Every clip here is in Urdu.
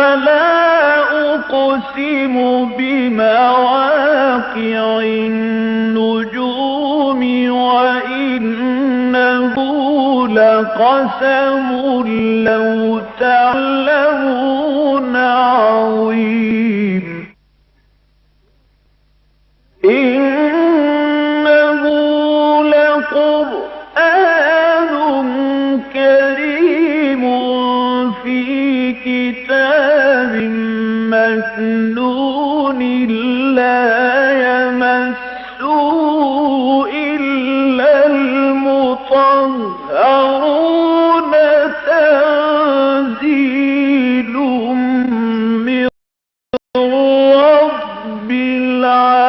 فلا أقسم بمواقع النجوم وإنه لقسم لو تعلمون عظيم إنه لقرآن كريم في كتاب مكنون لا يمسه إلا المطهرون تنزيل من رب العالمين.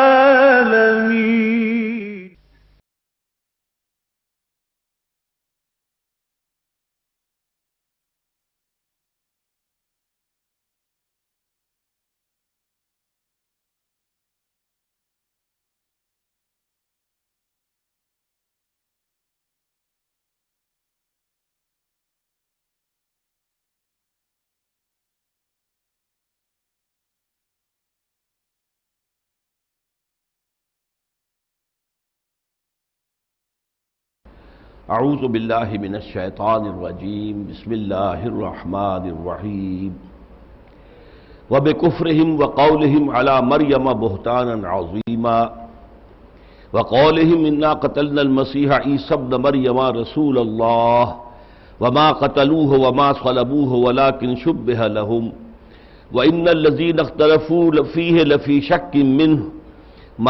اعوذ باللہ من الشیطان الرجیم بسم اللہ الرحمن الرحیم وبکفرہم وقولہم علی مریم بہتانا عظیما وقولہم انا قتلنا المسیح عیسی ابن مریم رسول اللہ وما قتلوه وما صلبوه ولكن شبہ لهم وان الذین اختلفوا فیہ لفی شک منہ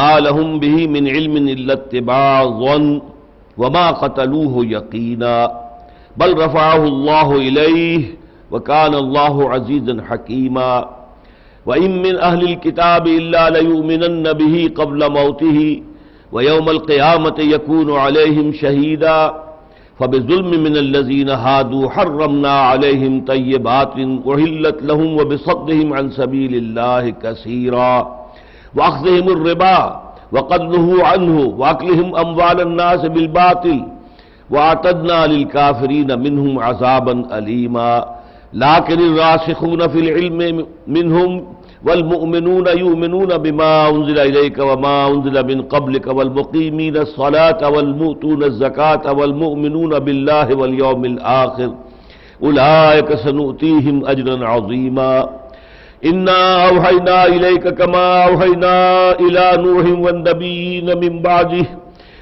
ما لهم به من علم الا اتباع الظن وما قتلوه یقینا بل رفعه اللہ الیہ وکان اللہ عزیزا حکیما وإن من أهل الكتاب إلا ليؤمنن به قبل موته ويوم القيامة يكون عليهم شهيدا فبظلم من الذين هادوا حرمنا عليهم طيبات أحلت لهم وبصدهم عن سبيل الله كثيرا وأخذهم الربا وقد نهوا عنه وأكلهم أموال الناس بالباطل وأعتدنا للكافرين منهم عذابا أليما لكن الراسخون في العلم منهم والمؤمنون يؤمنون بما أنزل إليك وما أنزل من قبلك والمقيمين الصلاة والمؤتون الزكاة والمؤمنون بالله واليوم الآخر أولئك سنؤتيهم أجرا عظيما إنا أوحينا إليك كما أوحينا إلى نوح والنبيين من بعده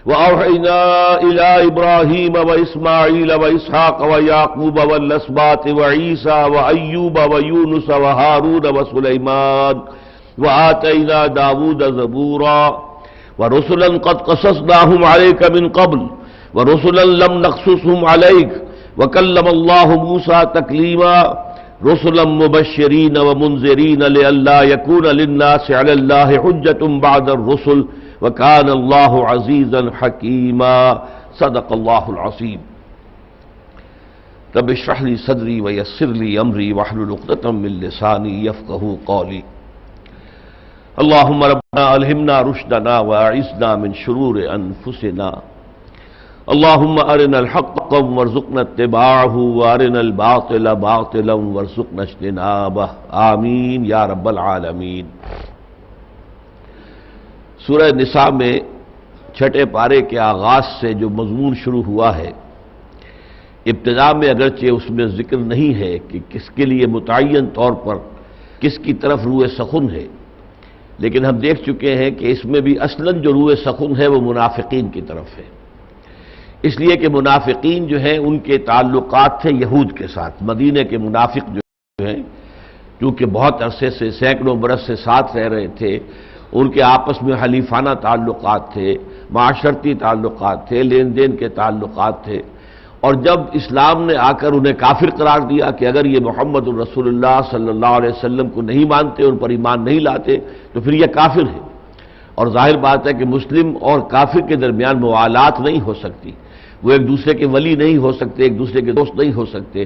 وأوحينا إلى إبراهيم وإسماعيل وإسحاق ويعقوب والأسباط وعيسى وأيوب ويونس وهارون وسليمان وآتينا داود زبورا ورسلا قد قصصناهم عليك من قبل ورسلا لم نقصصهم عليك وكلم الله موسى تكليما رسلا مبشرين ومنذرين لئلا يكون للناس على الله حجة بعد الرسل وكان الله عزيزا حكيما صدق الله العظيم رب اشرح لي صدري ويسر لي أمري واحلل عقدة من لساني يفقهوا قولي اللهم ربنا ألهمنا رشدنا وأعذنا من شرور أنفسنا اللهم أرنا الحق حقا وارزقنا اتباعه وأرنا الباطل باطلا وارزقنا اجتنابه آمین یا رب العالمین۔ سورہ نساء میں چھٹے پارے کے آغاز سے جو مضمون شروع ہوا ہے، ابتدا میں اگرچہ اس میں ذکر نہیں ہے کہ کس کے لیے متعین طور پر کس کی طرف روح سخن ہے، لیکن ہم دیکھ چکے ہیں کہ اس میں بھی اصلاً جو روح سخن ہے وہ منافقین کی طرف ہے، اس لیے کہ منافقین جو ہیں ان کے تعلقات تھے یہود کے ساتھ۔ مدینہ کے منافق جو ہیں کیونکہ بہت عرصے سے سینکڑوں برس سے ساتھ رہ رہے تھے، ان کے آپس میں حلیفانہ تعلقات تھے، معاشرتی تعلقات تھے، لین دین کے تعلقات تھے، اور جب اسلام نے آ کر انہیں کافر قرار دیا کہ اگر یہ محمد الرسول اللہ صلی اللہ علیہ وسلم کو نہیں مانتے، ان پر ایمان نہیں لاتے تو پھر یہ کافر ہے، اور ظاہر بات ہے کہ مسلم اور کافر کے درمیان موالات نہیں ہو سکتی، وہ ایک دوسرے کے ولی نہیں ہو سکتے، ایک دوسرے کے دوست نہیں ہو سکتے،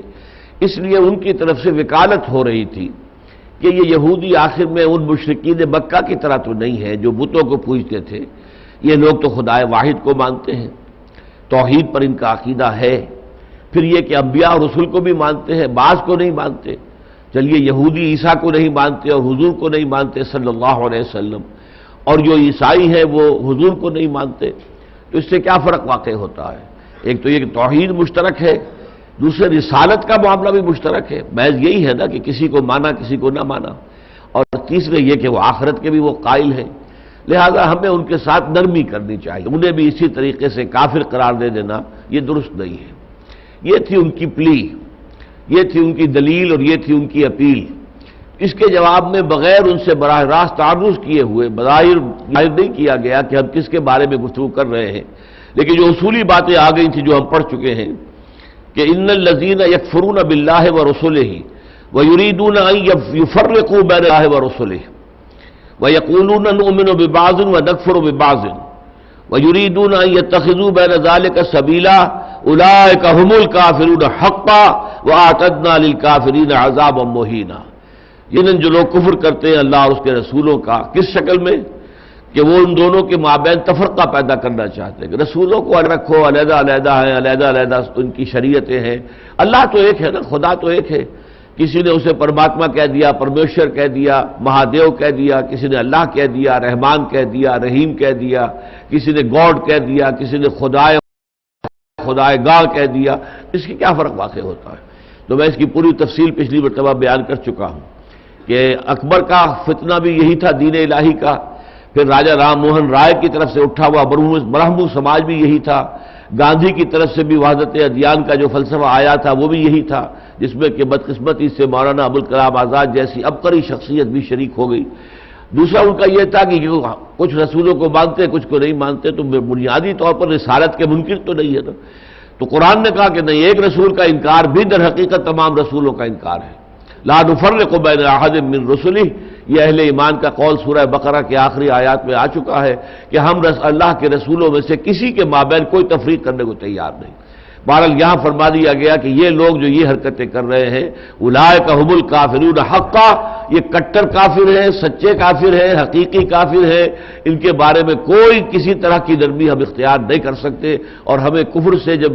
اس لیے ان کی طرف سے وکالت ہو رہی تھی کہ یہ یہودی آخر میں ان مشرکین مکہ کی طرح تو نہیں ہے جو بتوں کو پوجتے تھے، یہ لوگ تو خدائے واحد کو مانتے ہیں، توحید پر ان کا عقیدہ ہے، پھر یہ کہ انبیاء اور رسول کو بھی مانتے ہیں، بعض کو نہیں مانتے، چلیے یہودی عیسیٰ کو نہیں مانتے اور حضور کو نہیں مانتے صلی اللہ علیہ وسلم، اور جو عیسائی ہیں وہ حضور کو نہیں مانتے، تو اس سے کیا فرق واقع ہوتا ہے؟ ایک تو یہ کہ توحید مشترک ہے، دوسرے رسالت کا معاملہ بھی مشترک ہے، محض یہی ہے نا کہ کسی کو مانا کسی کو نہ مانا، اور تیسرے یہ کہ وہ آخرت کے بھی وہ قائل ہیں، لہذا ہمیں ان کے ساتھ نرمی کرنی چاہیے، انہیں بھی اسی طریقے سے کافر قرار دے دینا یہ درست نہیں ہے۔ یہ تھی ان کی پلی، یہ تھی ان کی دلیل اور یہ تھی ان کی اپیل۔ اس کے جواب میں بغیر ان سے براہ راست تعرض کیے ہوئے، بظاہر نہیں کیا گیا کہ ہم کس کے بارے میں گفتگو کر رہے ہیں، لیکن جو اصولی باتیں آ گئی تھیں جو ہم پڑھ چکے ہیں کہ ان الذین یکفرون باللہ ورسلہ ویریدون ان یفرقوا بین اللہ ورسلہ ویقولون نؤمن ببعض ونکفر ببعض ویریدون ان یتخذوا بین ذلک سبیلا اولئک هم الکافرون حقا واعتدنا للکافرین عذابا مہینا۔ یعنی جو لوگ کفر کرتے ہیں اللہ اور اس کے رسولوں کا، کس شکل میں؟ کہ وہ ان دونوں کے مابین تفرقہ پیدا کرنا چاہتے ہیں کہ رسولوں کو الگ رکھو، علیحدہ علیحدہ ہیں، علیحدہ علیحدہ ان کی شریعتیں ہیں، اللہ تو ایک ہے نا، خدا تو ایک ہے۔ کسی نے اسے پرماتما کہہ دیا، پرمیشور کہہ دیا، مہادیو کہہ دیا، کسی نے اللہ کہہ دیا، رحمان کہہ دیا، رحیم کہہ دیا، کسی نے گاڈ کہہ دیا، کسی نے خدائے گاہ کہہ دیا، اس کی کیا فرق واقع ہوتا ہے؟ تو میں اس کی پوری تفصیل پچھلی مرتبہ بیان کر چکا ہوں کہ اکبر کا فتنہ بھی یہی تھا دین الہی کا، پھر راجہ رام موہن رائے کی طرف سے اٹھا ہوا برہمو سماج بھی یہی تھا، گاندھی کی طرف سے بھی وحدت ادیان کا جو فلسفہ آیا تھا وہ بھی یہی تھا، جس میں کہ بدقسمتی سے مولانا ابوالکلام آزاد جیسی عبقری شخصیت بھی شریک ہو گئی۔ دوسرا ان کا یہ تھا کہ کچھ رسولوں کو مانتے کچھ کو نہیں مانتے، تو بنیادی طور پر رسالت کے منکر تو نہیں ہے نا۔ تو قرآن نے کہا کہ نہیں، ایک رسول کا انکار بھی در حقیقت تمام رسولوں کا انکار ہے۔ لا نفرق بین احد من رسلہ، یہ اہل ایمان کا قول سورہ بقرہ کے آخری آیات میں آ چکا ہے کہ ہم اللہ کے رسولوں میں سے کسی کے مابین کوئی تفریق کرنے کو تیار نہیں۔ بہرحال یہاں فرما دیا گیا کہ یہ لوگ جو یہ حرکتیں کر رہے ہیں اولئک هم الکافرون حقا، یہ کٹر کافر ہیں، سچے کافر ہیں، حقیقی کافر ہیں، ان کے بارے میں کوئی کسی طرح کی نرمی ہم اختیار نہیں کر سکتے، اور ہمیں کفر سے جب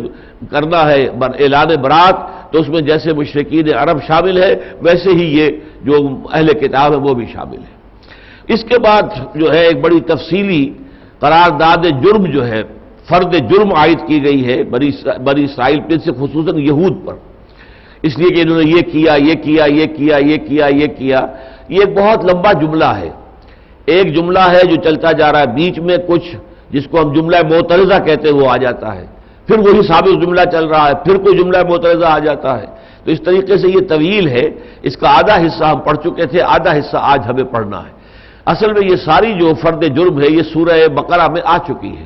کرنا ہے اعلان برات تو اس میں جیسے مشرکین عرب شامل ہے ویسے ہی یہ جو اہل کتاب ہے وہ بھی شامل ہے۔ اس کے بعد جو ہے ایک بڑی تفصیلی قرارداد جرم جو ہے، فرد جرم عائد کی گئی ہے بنی اسرائیل پر، سے خصوصاً یہود پر، اس لیے کہ انہوں نے یہ کیا یہ کیا یہ کیا یہ کیا یہ کیا۔ یہ ایک بہت لمبا جملہ ہے، ایک جملہ ہے جو چلتا جا رہا ہے، بیچ میں کچھ جس کو ہم جملہ معترضہ کہتے ہیں وہ آ جاتا ہے، پھر وہی ثابت جملہ چل رہا ہے، پھر کوئی جملہ معترضہ آ جاتا ہے، تو اس طریقے سے یہ طویل ہے۔ اس کا آدھا حصہ ہم پڑھ چکے تھے، آدھا حصہ آج ہمیں پڑھنا ہے۔ اصل میں یہ ساری جو فرد جرم ہے یہ سورہ بقرہ میں آ چکی ہے،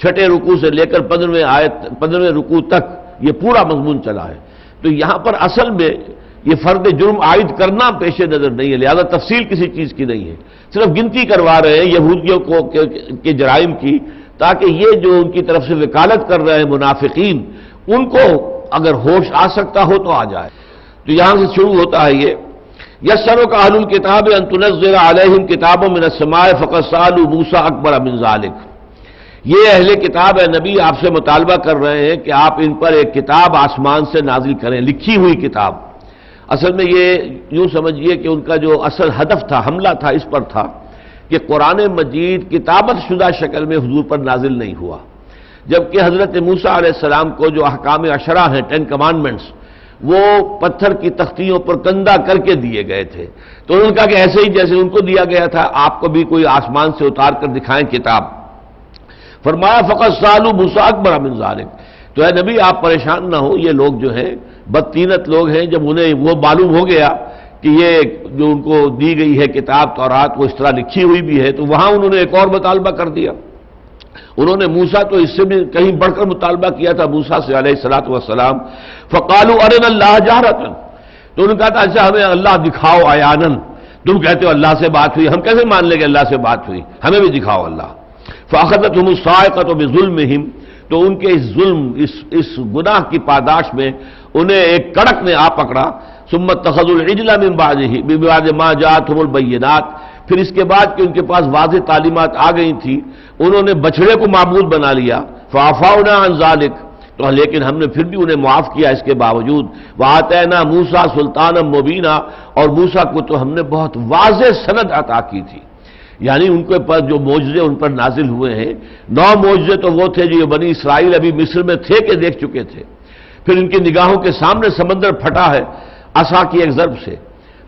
چھٹے رکوع سے لے کر 15ویں رکوع تک یہ پورا مضمون چلا ہے۔ تو یہاں پر اصل میں یہ فرد جرم عائد کرنا پیش نظر نہیں ہے، لہذا تفصیل کسی چیز کی نہیں ہے، صرف گنتی کروا رہے ہیں یہودیوں کو کے جرائم کی، تاکہ یہ جو ان کی طرف سے وکالت کر رہے ہیں منافقین، ان کو اگر ہوش آ سکتا ہو تو آ جائے۔ تو یہاں سے شروع ہوتا ہے یہ یسرک اہل الکتاب ان تنزل علیہم کتاب من السماء فقد سألوا موسیٰ اکبر من ذلک۔ یہ اہل کتاب ہے نبی آپ سے مطالبہ کر رہے ہیں کہ آپ ان پر ایک کتاب آسمان سے نازل کریں، لکھی ہوئی کتاب۔ اصل میں یہ یوں سمجھیے کہ ان کا جو اصل ہدف تھا، حملہ تھا، اس پر تھا کہ قرآن مجید کتابت شدہ شکل میں حضور پر نازل نہیں ہوا، جبکہ حضرت موسیٰ علیہ السلام کو جو احکام عشرہ ہیں 10 کمانڈمنٹس وہ پتھر کی تختیوں پر کندہ کر کے دیے گئے تھے، تو انہوں نے کہا کہ ایسے ہی جیسے ان کو دیا گیا تھا آپ کو بھی کوئی آسمان سے اتار کر دکھائیں کتاب۔ فرمایا فقط سالو موسیٰ اکبر من ذالک، تو اے نبی آپ پریشان نہ ہو، یہ لوگ جو ہیں بدطینت لوگ ہیں، جب انہیں وہ معلوم ہو گیا کہ یہ جو ان کو دی گئی ہے کتاب تورات وہ اس طرح لکھی ہوئی بھی ہے، تو وہاں انہوں نے ایک اور مطالبہ کر دیا۔ انہوں نے موسیٰ تو اس سے بھی کہیں بڑھ کر مطالبہ کیا تھا موسیٰ سے علیہ السلام، فقالوا ارنا اللہ جہرۃ، تو انہوں نے کہا تھا اچھا ہمیں اللہ دکھاؤ عیاناً، تم کہتے ہو اللہ سے بات ہوئی، ہم کیسے مان لیں کہ اللہ سے بات ہوئی، ہمیں بھی دکھاؤ اللہ۔ فاخذتهم الصاعقۃ بظلمهم، تو ان کے اس ظلم اس گناہ کی پاداش میں انہیں ایک کڑک نے آ پکڑا۔ ثم اتخذوا العجل من بعد ما جاءتهم البینات، پھر اس کے بعد کہ ان کے پاس واضح تعلیمات آ گئی تھی انہوں نے بچڑے کو معبود بنا لیا۔ فعفونا عن ذلک، تو لیکن ہم نے پھر بھی انہیں معاف کیا اس کے باوجود. وَآتَيْنَا مُوسَىٰ سُلْطَانًا مُبِينًا، اور موسیٰ کو تو ہم نے بہت واضح سند عطا کی تھی. یعنی ان کے پر جو معجزے ان پر نازل ہوئے ہیں، 9 معجزے تو وہ تھے جو یہ بنی اسرائیل ابھی مصر میں تھے کہ دیکھ چکے تھے. پھر ان کی نگاہوں کے سامنے سمندر پھٹا ہے عصا کی ایک ضرب سے،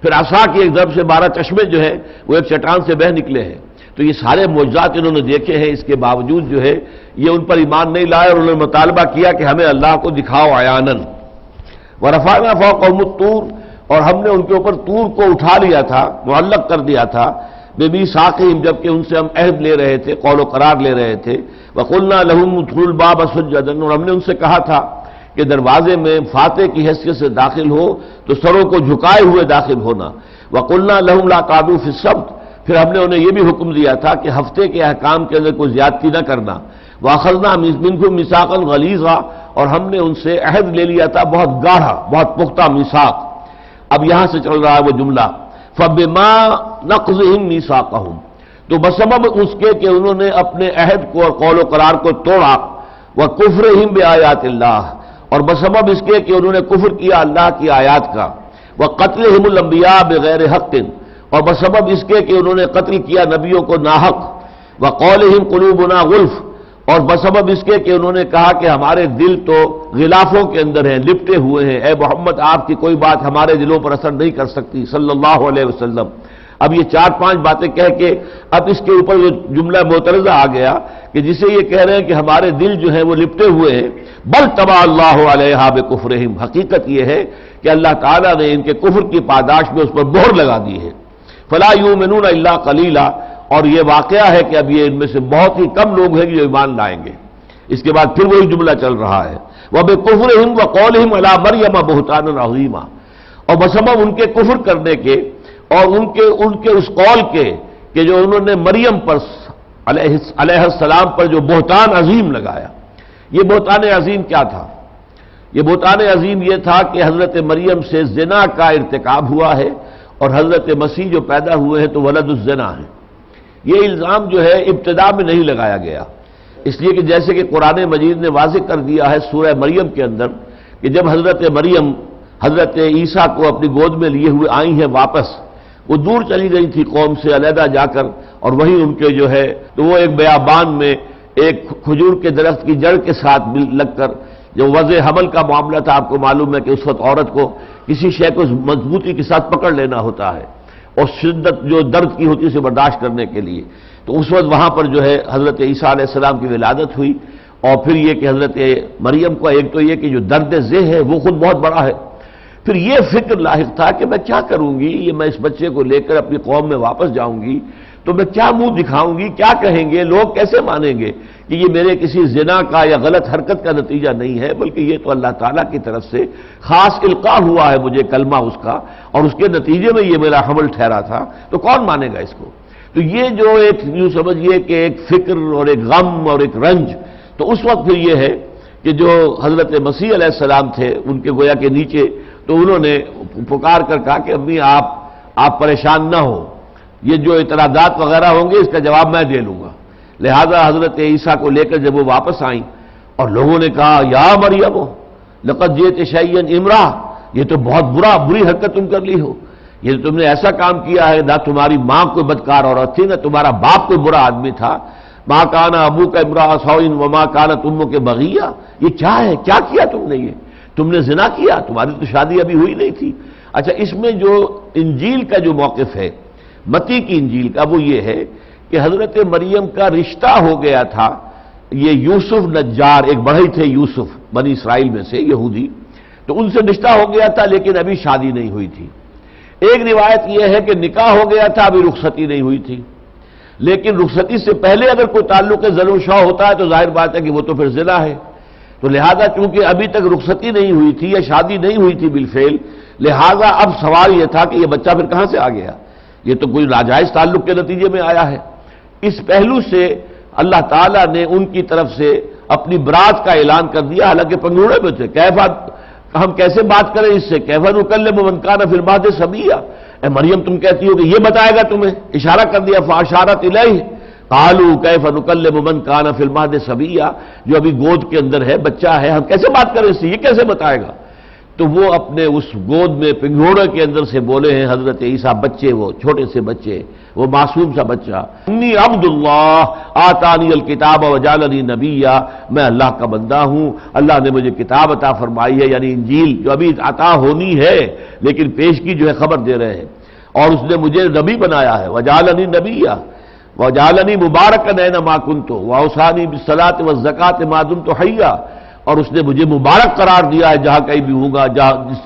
پھر عصا کی ایک ضرب سے 12 چشمے جو ہے وہ ایک چٹان سے بہہ نکلے ہیں. تو یہ سارے معجزات انہوں نے دیکھے ہیں، اس کے باوجود جو ہے یہ ان پر ایمان نہیں لائے، اور انہوں نے مطالبہ کیا کہ ہمیں اللہ کو دکھاؤ عیاناً. وَرَفَعْنَا فَوْقَهُمُ الطُّورَ، اور ہم نے ان کے اوپر طور کو اٹھا لیا تھا، معلق کر دیا تھا. بِمِيثَاقِهِمْ، جبکہ ان سے ہم عہد لے رہے تھے، قول و قرار لے رہے تھے. وَقُلْنَا لَهُمُ ادْخُلُوا الْبَابَ سُجَّدًا، اور ہم نے ان سے کہا تھا کہ دروازے میں فاتح کی حیثیت سے داخل ہو تو سروں کو جھکائے ہوئے داخل ہونا. وَقُلْنَا لَهُمْ لَا تَعْدُوا فِي السَّبْتِ، پھر ہم نے انہیں یہ بھی حکم دیا تھا کہ ہفتے کے احکام کے اندر کوئی زیادتی نہ کرنا. وَأَخَذْنَا مِنْكُم مِيثَاقًا غَلِيظًا، اور ہم نے ان سے عہد لے لیا تھا بہت گاڑھا، بہت پختہ میثاق. اب یہاں سے چل رہا ہے وہ جملہ فَبِمَا نَقْضِهِمْ مِيثَاقَهُمْ، تو بسبب اس کے کہ انہوں نے اپنے عہد کو اور قول و قرار کو توڑا. وَكُفْرِهِمْ بِآيَاتِ اللَّهِ، اور بسبب اس کے کہ انہوں نے کفر کیا اللہ کی آیات کا. وَقَتْلِهِمُ الْأَنْبِيَاءَ بِغَيْرِ حَقٍّ، اور بسبب اس کے کہ انہوں نے قتل کیا نبیوں کو ناحق. وَقَوْلِهِمْ قُلُوبُنَا غُلْفٌ، اور بسبب اس کے کہ انہوں نے کہا کہ ہمارے دل تو غلافوں کے اندر ہیں، لپٹے ہوئے ہیں، اے محمد آپ کی کوئی بات ہمارے دلوں پر اثر نہیں کر سکتی صلی اللہ علیہ وسلم. اب یہ 4-5 باتیں کہہ کے اب اس کے اوپر جو جملہ معترضہ آ گیا کہ جسے یہ کہہ رہے ہیں کہ ہمارے دل جو ہیں وہ لپٹے ہوئے ہیں. بل طبع اللہ علیہا بکفرہم، حقیقت یہ ہے کہ اللہ تعالیٰ نے ان کے کفر کی پاداش میں اس پر مہر لگا دی ہے. فلا یؤمنون الا قلیلا، اور یہ واقعہ ہے کہ اب یہ ان میں سے بہت ہی کم لوگ ہیں جو ایمان لائیں گے. اس کے بعد پھر وہی جملہ چل رہا ہے وَبِكُفْرِهِمْ وَقَوْلِهِمْ عَلَىٰ مَرْيَمَ بُهْتَانًا عَظِيمًا، اور بسبب ان کے کفر کرنے کے اور ان کے اس قول کے کہ جو انہوں نے مریم پر علیہ السلام پر جو بہتان عظیم لگایا. یہ بہتان عظیم کیا تھا؟ یہ بہتان عظیم یہ تھا کہ حضرت مریم سے زنا کا ارتکاب ہوا ہے، اور حضرت مسیح جو پیدا ہوئے ہیں تو ولد الزنا ہیں. یہ الزام جو ہے ابتدا میں نہیں لگایا گیا، اس لیے کہ جیسے کہ قرآن مجید نے واضح کر دیا ہے سورہ مریم کے اندر کہ جب حضرت مریم حضرت عیسیٰ کو اپنی گود میں لیے ہوئے آئی ہیں واپس، وہ دور چلی گئی تھی قوم سے علیحدہ جا کر، اور وہیں ان کے جو ہے تو وہ ایک بیابان میں ایک کھجور کے درخت کی جڑ کے ساتھ لگ کر، جو وضع حمل کا معاملہ تھا، آپ کو معلوم ہے کہ اس وقت عورت کو کسی شے کو مضبوطی کے ساتھ پکڑ لینا ہوتا ہے اور شدت جو درد کی ہوتی ہے اسے برداشت کرنے کے لیے. تو اس وقت وہاں پر جو ہے حضرت عیسیٰ علیہ السلام کی ولادت ہوئی. اور پھر یہ کہ حضرت مریم کو ایک تو یہ کہ جو درد ذہ ہے وہ خود بہت بڑا ہے، پھر یہ فکر لاحق تھا کہ میں کیا کروں گی، یہ میں اس بچے کو لے کر اپنی قوم میں واپس جاؤں گی تو میں کیا منہ دکھاؤں گی، کیا کہیں گے لوگ، کیسے مانیں گے کہ یہ میرے کسی زنا کا یا غلط حرکت کا نتیجہ نہیں ہے، بلکہ یہ تو اللہ تعالیٰ کی طرف سے خاص القاء ہوا ہے مجھے کلمہ اس کا، اور اس کے نتیجے میں یہ میرا حمل ٹھہرا تھا، تو کون مانے گا اس کو. تو یہ جو ایک یوں سمجھیے کہ ایک فکر اور ایک غم اور ایک رنج، تو اس وقت پھر یہ ہے کہ جو حضرت مسیح علیہ السلام تھے ان کے گویا کے نیچے، تو انہوں نے پکار کر کہا کہ امی آپ پریشان نہ ہو، یہ جو اعتراضات وغیرہ ہوں گے اس کا جواب میں دے لوں گا. لہذا حضرت عیسیٰ کو لے کر جب وہ واپس آئیں اور لوگوں نے کہا یا مریم لقد جئت شیئا امرا، یہ تو بہت بری حرکت تم کر لی ہو، یہ تم نے ایسا کام کیا ہے، نہ تمہاری ماں کوئی بدکار عورت تھی، نہ تمہارا باپ کوئی برا آدمی تھا. ماں کانا ابو کا امرا سوئن وما کانت امک بغیہ، یہ کیا ہے، کیا کیا تم نے، یہ تم نے زنا کیا، تمہاری تو شادی ابھی ہوئی نہیں تھی. اچھا، اس میں جو انجیل کا جو موقف ہے متی کی انجیل کا وہ یہ ہے کہ حضرت مریم کا رشتہ ہو گیا تھا، یہ یوسف نجار ایک بڑھئی تھے یوسف بنی اسرائیل میں سے یہودی، تو ان سے رشتہ ہو گیا تھا لیکن ابھی شادی نہیں ہوئی تھی. ایک روایت یہ ہے کہ نکاح ہو گیا تھا، ابھی رخصتی نہیں ہوئی تھی، لیکن رخصتی سے پہلے اگر کوئی تعلق زن و شو ہوتا ہے تو ظاہر بات ہے کہ وہ تو پھر زنا ہے. تو لہذا چونکہ ابھی تک رخصتی نہیں ہوئی تھی یا شادی نہیں ہوئی تھی بالفعل، لہذا اب سوال یہ تھا کہ یہ بچہ پھر کہاں سے آ گیا، یہ تو کوئی ناجائز تعلق کے نتیجے میں آیا ہے. اس پہلو سے اللہ تعالیٰ نے ان کی طرف سے اپنی برات کا اعلان کر دیا، حالانکہ پنگوڑے میں تھے. ہم کیسے بات کریں اس سے، کیف نکلم من کان فی المہد صبیا، اے مریم تم کہتی ہو کہ یہ بتائے گا تمہیں، اشارہ کر دیا فاشارت الیہ قالوا کیف نکلم من کان فی المہد صبیا، جو ابھی گود کے اندر ہے، بچہ ہے، ہم کیسے بات کریں اس سے، یہ کیسے بتائے گا؟ تو وہ اپنے اس گود میں پنگھوڑے کے اندر سے بولے ہیں حضرت عیسیٰ، بچے، وہ چھوٹے سے بچے، وہ معصوم سا بچہ، انی عبد اللہ آتانی الکتاب وجعلنی نبیا، میں اللہ کا بندہ ہوں، اللہ نے مجھے کتاب عطا فرمائی ہے، یعنی انجیل جو ابھی عطا ہونی ہے لیکن پیش کی جو ہے خبر دے رہے ہیں، اور اس نے مجھے نبی بنایا ہے، وجعلنی نبیا وجعلنی مبارکا اینما کنت واوصانی بالصلاۃ والزکاۃ ما دمت حیا، اور اس نے مجھے مبارک قرار دیا ہے جہاں کہیں بھی ہوں گا،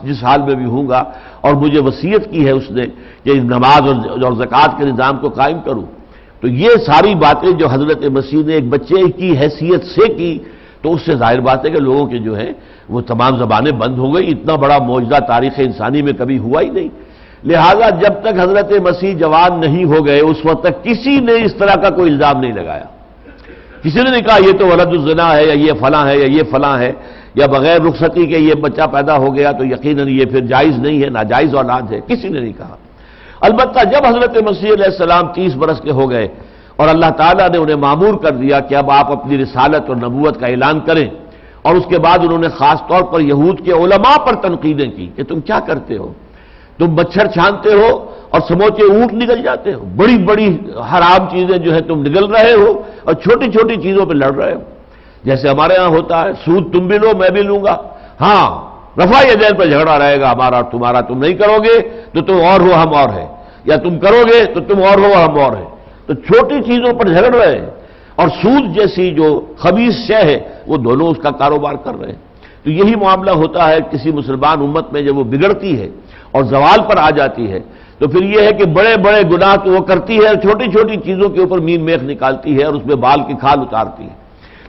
جس حال میں بھی ہوں گا، اور مجھے وصیت کی ہے اس نے کہ نماز اور زکوٰۃ کے نظام کو قائم کروں۔ تو یہ ساری باتیں جو حضرت مسیح نے ایک بچے کی حیثیت سے کی، تو اس سے ظاہر بات ہے کہ لوگوں کے جو ہے وہ تمام زبانیں بند ہو گئی، اتنا بڑا معجزہ تاریخ انسانی میں کبھی ہوا ہی نہیں۔ لہذا جب تک حضرت مسیح جوان نہیں ہو گئے اس وقت تک کسی نے اس طرح کا کوئی الزام نہیں لگایا، کسی نے نہیں کہا یہ تو ولد الزنا ہے، یا یہ فلاں ہے، یا یہ فلاں ہے، یا بغیر رخصتی کے یہ بچہ پیدا ہو گیا تو یقیناً یہ پھر جائز نہیں ہے، ناجائز اولاد ہے، کسی نے نہیں کہا۔ البتہ جب حضرت مسیح علیہ السلام 30 برس کے ہو گئے اور اللہ تعالیٰ نے انہیں مامور کر دیا کہ اب آپ اپنی رسالت اور نبوت کا اعلان کریں، اور اس کے بعد انہوں نے خاص طور پر یہود کے علماء پر تنقیدیں کی کہ تم کیا کرتے ہو، تم مچھر چھانتے ہو اور سموچے اونٹ نگل جاتے ہو، بڑی بڑی حرام چیزیں جو ہے تم نگل رہے ہو اور چھوٹی چھوٹی چیزوں پہ لڑ رہے ہو، جیسے ہمارے ہاں ہوتا ہے سود تم بھی لو میں بھی لوں گا، ہاں رفع یدین پر جھگڑا رہے گا ہمارا اور تمہارا، تم نہیں کرو گے تو تم اور ہو ہم اور ہے، یا تم کرو گے تو تم اور ہو ہم اور ہے، تو چھوٹی چیزوں پر جھگڑ رہے ہیں، اور سود جیسی جو خبیث شے ہے وہ دونوں اس کا کاروبار کر رہے ہیں۔ تو یہی معاملہ ہوتا ہے کسی مسلمان امت میں جب وہ بگڑتی ہے اور زوال پر آ جاتی ہے، تو پھر یہ ہے کہ بڑے بڑے گناہ تو وہ کرتی ہے، چھوٹی چھوٹی چیزوں کے اوپر مین میخ نکالتی ہے اور اس میں بال کی کھال اتارتی ہے۔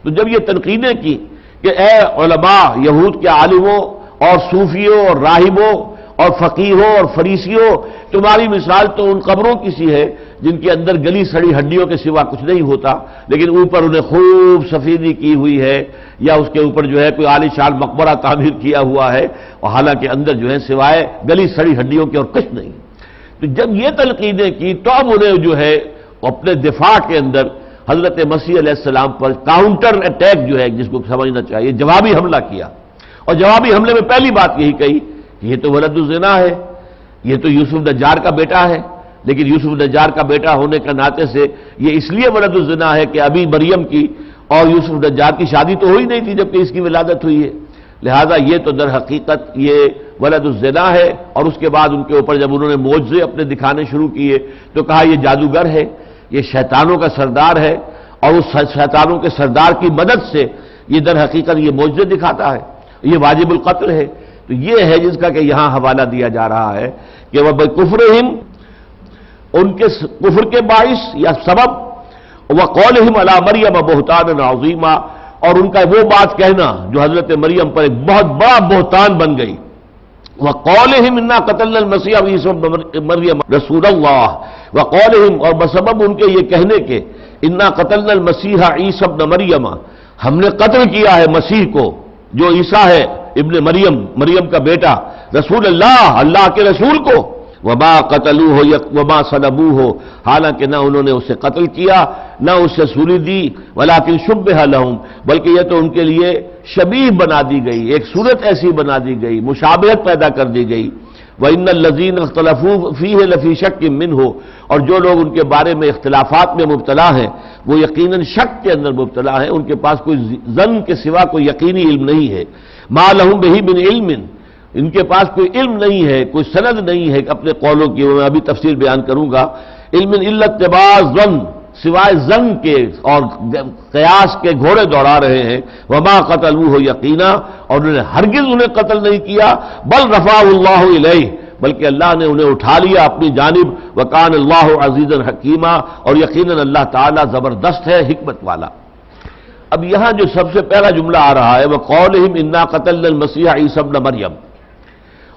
تو جب یہ تنقیدیں کی کہ اے علماء، یہود کے عالموں اور صوفیوں اور راہبوں اور فقیہوں اور فریسیوں، تمہاری مثال تو ان قبروں کی سی ہے جن کے اندر گلی سڑی ہڈیوں کے سوا کچھ نہیں ہوتا، لیکن اوپر انہیں خوب سفیدی کی ہوئی ہے، یا اس کے اوپر جو ہے کوئی عالی شان مقبرہ تعمیر کیا ہوا ہے، اور حالانکہ اندر جو ہے سوائے گلی سڑی ہڈیوں کے اور کچھ نہیں۔ تو جب یہ تنقیدیں کی تو اب انہیں جو ہے اپنے دفاع کے اندر حضرت مسیح علیہ السلام پر کاؤنٹر اٹیک جو ہے جس کو سمجھنا چاہیے، جوابی حملہ کیا، اور جوابی حملے میں پہلی بات یہی کہی کہ یہ تو ولد الزنا ہے، یہ تو یوسف نجار کا بیٹا ہے، لیکن یوسف نجار کا بیٹا ہونے کا ناطے سے یہ اس لیے ولد الزنا ہے کہ ابھی مریم کی اور یوسف نجار کی شادی تو ہوئی نہیں تھی جبکہ اس کی ولادت ہوئی ہے، لہذا یہ تو در حقیقت یہ ولد الزنا ہے۔ اور اس کے بعد ان کے اوپر جب انہوں نے معجزے اپنے دکھانے شروع کیے تو کہا یہ جادوگر ہے، یہ شیطانوں کا سردار ہے، اور اس شیطانوں کے سردار کی مدد سے یہ در حقیقت یہ معجزے دکھاتا ہے، یہ واجب القتل ہے۔ تو یہ ہے جس کا کہ یہاں حوالہ دیا جا رہا ہے کہ وہ بکفرہم، ان کے کفر کے باعث یا سبب، وقولہم علی مریم بہتانا عظیما، اور ان کا وہ بات کہنا جو حضرت مریم پر ایک بہت بڑا بہتان بن گئی، وقولہم انا قتلنا المسیح عیسی ابن مریم رسول اللہ، وقولہم، اور بسبب ان کے یہ کہنے کے انا قتلنا المسیح عیسی ابن مریم، ہم نے قتل کیا ہے مسیح کو جو عیسیٰ ہے ابن مریم، مریم کا بیٹا، رسول اللہ، اللہ کے رسول کو، وما قتلوہ وما صلبوہ، حالانکہ نہ انہوں نے اسے قتل کیا نہ اسے سولی دی، ولکن شبہ لہم، بلکہ یہ تو ان کے لیے شبیہ بنا دی گئی، ایک صورت ایسی بنا دی گئی، مشابہت پیدا کر دی گئی۔ وَإِنَّ الَّذِينَ اخْتَلَفُوا فِيهِ لَفِي شَكٍّ مِّنْهُ، اور جو لوگ ان کے بارے میں اختلافات میں مبتلا ہیں وہ یقیناً شک کے اندر مبتلا ہیں، ان کے پاس کوئی ظن کے سوا کوئی یقینی علم نہیں ہے۔ مَا لَهُم بِهِ مِنْ عِلْمٍ، ان کے پاس کوئی علم نہیں ہے، کوئی سند نہیں ہے اپنے قولوں کی، میں ابھی تفصیل بیان کروں گا۔ علم الا اتباع الظن، سوائے ظن کے اور قیاس کے گھوڑے دوڑا رہے ہیں۔ وما قتلوہ یقینا، اور انہوں نے ہرگز انہیں قتل نہیں کیا، بل رفعہ اللہ الیہ، بلکہ اللہ نے انہیں اٹھا لیا اپنی جانب، وکان اللہ عزیزا حکیما، اور یقیناً اللہ تعالیٰ زبردست ہے، حکمت والا۔ اب یہاں جو سب سے پہلا جملہ آ رہا ہے وقولہم انا قتلنا المسیح عیسی ابن مریم،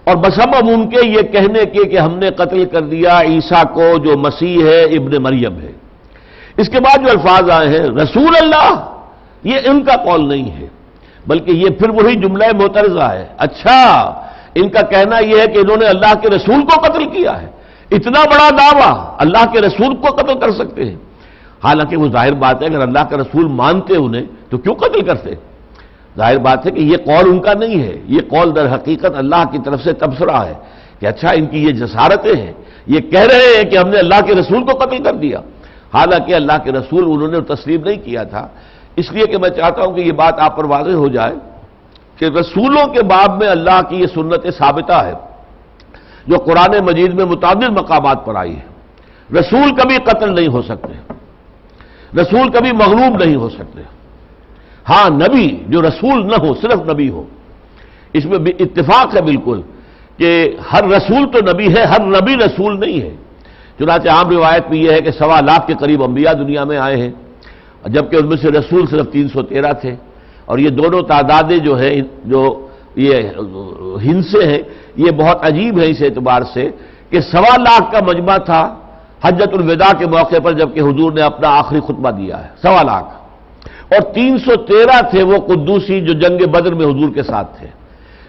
اور بسبب ان کے یہ کہنے کے کہ ہم نے قتل کر دیا عیسیٰ کو جو مسیح ہے ابن مریم ہے۔ اس کے بعد جو الفاظ آئے ہیں رسول اللہ، یہ ان کا قول نہیں ہے، بلکہ یہ پھر وہی جملہ معترضہ ہے۔ اچھا، ان کا کہنا یہ ہے کہ انہوں نے اللہ کے رسول کو قتل کیا ہے، اتنا بڑا دعویٰ، اللہ کے رسول کو قتل کر سکتے ہیں؟ حالانکہ وہ ظاہر بات ہے اگر اللہ کا رسول مانتے انہیں تو کیوں قتل کرتے؟ ظاہر بات ہے کہ یہ قول ان کا نہیں ہے، یہ قول در حقیقت اللہ کی طرف سے تبصرہ ہے کہ اچھا ان کی یہ جسارتیں ہیں، یہ کہہ رہے ہیں کہ ہم نے اللہ کے رسول کو قتل کر دیا، حالانکہ اللہ کے رسول انہوں نے تسلیم نہیں کیا تھا۔ اس لیے کہ میں چاہتا ہوں کہ یہ بات آپ پر واضح ہو جائے کہ رسولوں کے باب میں اللہ کی یہ سنت ثابتہ ہے جو قرآن مجید میں متعدد مقامات پر آئی ہے۔ رسول کبھی قتل نہیں ہو سکتے، رسول کبھی مغلوب نہیں ہو سکتے۔ ہاں نبی جو رسول نہ ہو، صرف نبی ہو، اس میں بھی اتفاق ہے بالکل کہ ہر رسول تو نبی ہے، ہر نبی رسول نہیں ہے۔ چنانچہ عام روایت میں یہ ہے کہ 1.25 لاکھ کے قریب انبیاء دنیا میں آئے ہیں، جبکہ ان میں سے رسول صرف 313 تھے، اور یہ دونوں تعدادیں جو ہے جو یہ ہندسے ہیں یہ بہت عجیب ہے اس اعتبار سے کہ 1.25 لاکھ کا مجمع تھا حجۃ الوداع کے موقع پر جبکہ حضور نے اپنا آخری خطبہ دیا ہے، 1.25 لاکھ، اور 313 تھے وہ قدوسی جو جنگ بدر میں حضور کے ساتھ تھے۔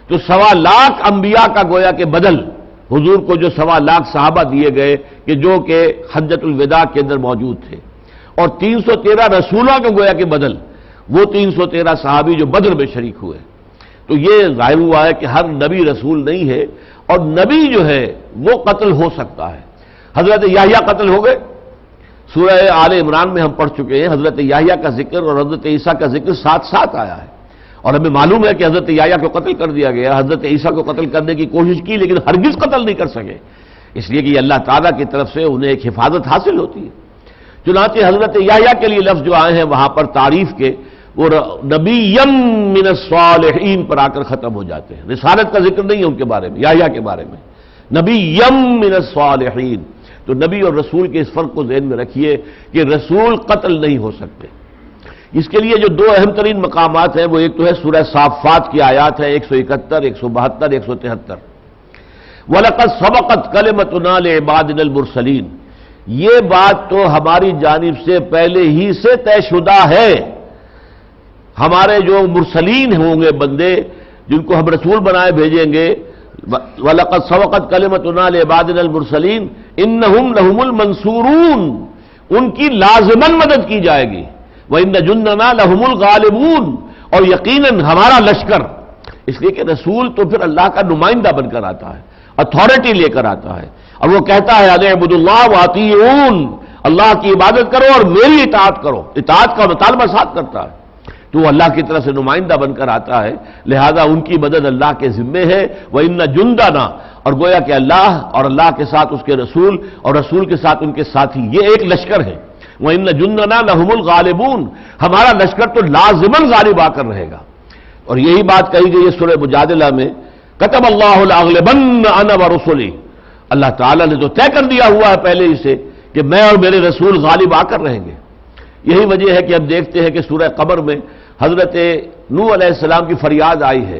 تو 1.25 لاکھ انبیاء کا گویا کے بدل حضور کو جو 1.25 لاکھ صحابہ دیے گئے کہ جو کہ حجۃ الوداع کے اندر موجود تھے، اور 313 رسولوں کے گویا کے بدل وہ 313 صحابی جو بدر میں شریک ہوئے۔ تو یہ ظاہر ہوا ہے کہ ہر نبی رسول نہیں ہے، اور نبی جو ہے وہ قتل ہو سکتا ہے۔ حضرت یحییٰ قتل ہو گئے، سورہ آل عمران میں ہم پڑھ چکے ہیں، حضرت یحییٰ کا ذکر اور حضرت عیسیٰ کا ذکر ساتھ ساتھ آیا ہے، اور ہمیں معلوم ہے کہ حضرت یحییٰ کو قتل کر دیا گیا، حضرت عیسیٰ کو قتل کرنے کی کوشش کی لیکن ہرگز قتل نہیں کر سکے، اس لیے کہ یہ اللہ تعالیٰ کی طرف سے انہیں ایک حفاظت حاصل ہوتی ہے۔ چنانچہ حضرت یحییٰ کے لیے لفظ جو آئے ہیں وہاں پر تعریف کے وہ نبیم من الصالحین پر آ کر ختم ہو جاتے ہیں، رسالت کا ذکر نہیں ہے ان کے بارے میں، یحییٰ کے بارے میں، نبیم من الصالحین۔ تو نبی اور رسول کے اس فرق کو ذہن میں رکھیے کہ رسول قتل نہیں ہو سکتے۔ اس کے لیے جو 2 اہم ترین مقامات ہیں وہ ایک تو ہے سورہ صافات کی آیات ہے 171، 172، 173، وَلَقَدْ سَبَقَتْ كَلِمَتُنَا لِعِبَادِنَا الْمُرْسَلِينَ، یہ بات تو ہماری جانب سے پہلے ہی سے طے شدہ ہے، ہمارے جو مرسلین ہوں گے بندے جن کو ہم رسول بنائے بھیجیں گے، وَلَقَدْ سَبَقَتْ كَلِمَتُنَا لِعِبَادِنَا الْمُرْسَلِينَ إِنَّهُمْ لَهُمُ الْمَنْصُورُونَ، ان کی لازماً مدد کی جائے گی، وَإِنَّ جُنَّنَا لَهُمُ الْغَالِبُونَ، اور یقیناً ہمارا لشکر، اس لیے کہ رسول تو پھر اللہ کا نمائندہ بن کر آتا ہے، اتھارٹی لے کر آتا ہے، اور وہ کہتا ہے اَنِ اعْبُدُوا اللَّهَ وَأَطِیعُونِ، اللہ کی عبادت کرو اور میری اطاعت کرو، اطاعت کا مطالبہ ساتھ کرتا ہے، تو وہ اللہ کی طرف سے نمائندہ بن کر آتا ہے، لہذا ان کی مدد اللہ کے ذمے ہے، وَإِنَّ جُنْدَنَا، اور گویا کہ اللہ اور اللہ کے ساتھ اس کے رسول اور رسول کے ساتھ ان کے ساتھی، یہ ایک لشکر ہے، وَإِنَّ جُنْدَنَا لَهُمُ الْغَالِبُونَ، ہمارا لشکر تو لازماً غالب آ کر رہے گا۔ اور یہی بات کہی گئی ہے سورہ مجادلہ میں، كَتَبَ اللَّهُ لَأَغْلِبَنَّ أَنَا وَرُسُلِي، اللہ تعالیٰ نے تو طے کر دیا ہوا ہے پہلے ہی سے کہ میں اور میرے رسول غالب آ کر رہیں گے۔ یہی وجہ ہے کہ ہم دیکھتے ہیں کہ سورہ قمر میں حضرت نوح علیہ السلام کی فریاد آئی ہے،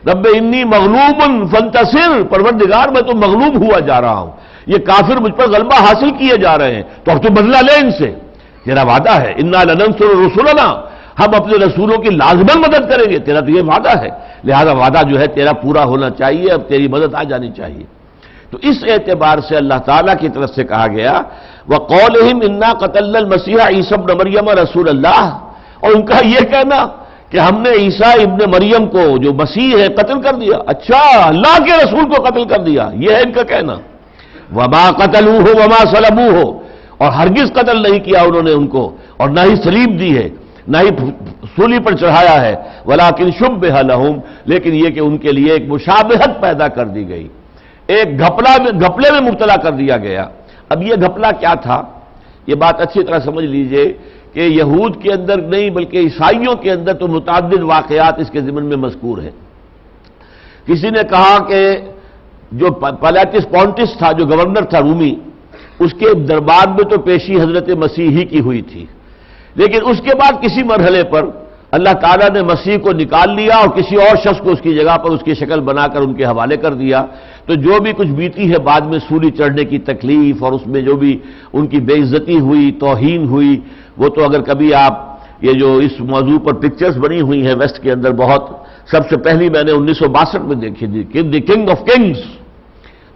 رب انی مغلوب فانتصر، پروردگار میں تو مغلوب ہوا جا رہا ہوں، یہ کافر مجھ پر غلبہ حاصل کیے جا رہے ہیں، تو اب تو بدلہ لے ان سے، تیرا وعدہ ہے انا لننصر رسلنا، ہم اپنے رسولوں کی لازماً مدد کریں گے، تیرا تو یہ وعدہ ہے، لہذا وعدہ جو ہے تیرا پورا ہونا چاہیے، اب تیری مدد آ جانی چاہیے۔ تو اس اعتبار سے اللہ تعالیٰ کی طرف سے کہا گیا وَقَوْلِهِمْ إِنَّا قَتَلْنَا الْمَسِيحَ عِيسَى ابْنَ مَرْيَمَ رَسُولَ اللَّهِ، اور ان کا یہ کہنا کہ ہم نے عیسیٰ ابن مریم کو جو مسیح ہے قتل کر دیا، اچھا اللہ کے رسول کو قتل کر دیا، یہ ہے ان کا کہنا۔ وَمَا قَتَلُوهُ وَمَا صَلَبُوهُ، اور ہرگز قتل نہیں کیا انہوں نے ان کو، اور نہ ہی صلیب دی ہے، نہ ہی سولی پر چڑھایا ہے، وَلَٰكِنْ شُبِّهَ لَهُمْ، لیکن یہ کہ ان کے لیے ایک مشابہت پیدا کر دی گئی، ایک گھپلے میں مبتلا کر دیا گیا۔ اب یہ گھپلہ کیا تھا، یہ بات اچھی طرح سمجھ لیجئے کہ یہود کے اندر نہیں بلکہ عیسائیوں کے اندر تو متعدد واقعات اس کے ضمن میں مذکور ہیں۔ کسی نے کہا کہ جو پلاٹس پونٹس تھا، جو گورنر تھا رومی، اس کے دربار میں تو پیشی حضرت مسیح ہی کی ہوئی تھی، لیکن اس کے بعد کسی مرحلے پر اللہ تعالیٰ نے مسیح کو نکال لیا اور کسی اور شخص کو اس کی جگہ پر اس کی شکل بنا کر ان کے حوالے کر دیا، تو جو بھی کچھ بیتی ہے بعد میں سولی چڑھنے کی تکلیف اور اس میں جو بھی ان کی بے عزتی ہوئی، توہین ہوئی، وہ تو اگر کبھی آپ یہ جو اس موضوع پر پکچرز بنی ہوئی ہیں ویسٹ کے اندر بہت، سب سے پہلی میں نے 1962 میں دیکھی تھی، دی کنگ آف کنگز،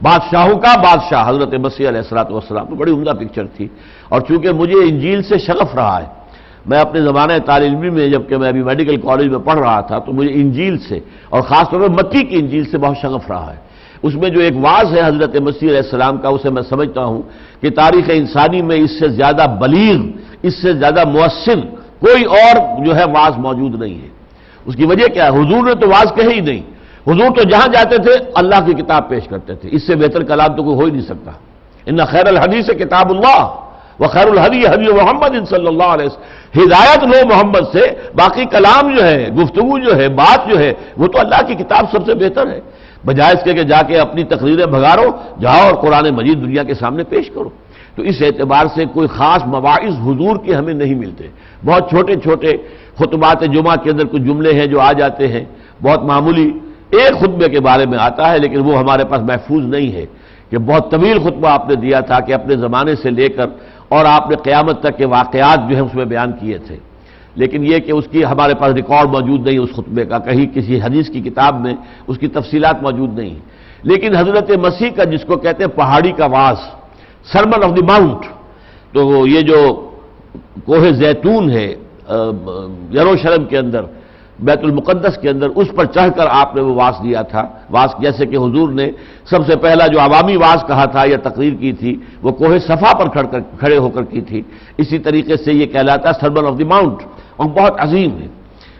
بادشاہوں کا بادشاہ حضرت مسیح علیہ الصلوۃ والسلام، تو بڑی عمدہ پکچر تھی۔ اور چونکہ مجھے انجیل سے شغف رہا ہے، میں اپنے زمانہ طالب علمی میں جبکہ میں ابھی میڈیکل کالج میں پڑھ رہا تھا تو مجھے انجیل سے اور خاص طور پر متی کی انجیل سے بہت شغف رہا ہے۔ اس میں جو ایک واعظ ہے حضرت مسیح علیہ السلام کا، اسے میں سمجھتا ہوں کہ تاریخ انسانی میں اس سے زیادہ بلیغ، اس سے زیادہ مؤثر کوئی اور جو ہے واعظ موجود نہیں ہے۔ اس کی وجہ کیا ہے؟ حضور نے تو واعظ کہے ہی نہیں، حضور تو جہاں جاتے تھے اللہ کی کتاب پیش کرتے تھے، اس سے بہتر کلام تو کوئی ہو ہی نہیں سکتا۔ ان خیر الحدیث کتاب اللہ وخیر الہدی ہدی محمد صلی اللہ علیہ وسلم، ہدایت لو محمد سے، باقی کلام جو ہے، گفتگو جو ہے، بات جو ہے، وہ تو اللہ کی کتاب سب سے بہتر ہے، بجائے اس کے کہ جا کے اپنی تقریریں بھگارو، جاؤ اور قرآن مجید دنیا کے سامنے پیش کرو۔ تو اس اعتبار سے کوئی خاص مواعظ حضور کے ہمیں نہیں ملتے، بہت چھوٹے چھوٹے خطبات جمعہ کے اندر کچھ جملے ہیں جو آ جاتے ہیں، بہت معمولی ایک خطبے کے بارے میں آتا ہے، لیکن وہ ہمارے پاس محفوظ نہیں ہے کہ بہت طویل خطبہ آپ نے دیا تھا کہ اپنے زمانے سے لے کر اور آپ نے قیامت تک کے واقعات جو ہیں اس میں بیان کیے تھے، لیکن یہ کہ اس کی ہمارے پاس ریکارڈ موجود نہیں اس خطبے کا، کہیں کسی حدیث کی کتاب میں اس کی تفصیلات موجود نہیں۔ لیکن حضرت مسیح کا جس کو کہتے ہیں پہاڑی کا واعظ، سرمن آف دی ماؤنٹ، تو یہ جو کوہ زیتون ہے یروشلم کے اندر، بیت المقدس کے اندر، اس پر چڑھ کر آپ نے وہ واعظ دیا تھا۔ واعظ جیسے کہ حضور نے سب سے پہلا جو عوامی واعظ کہا تھا یا تقریر کی تھی وہ کوہ صفا پر کھڑے ہو کر کی تھی، اسی طریقے سے یہ کہلاتا ہے سرمن آف دی ماؤنٹ، اور بہت عظیم ہے۔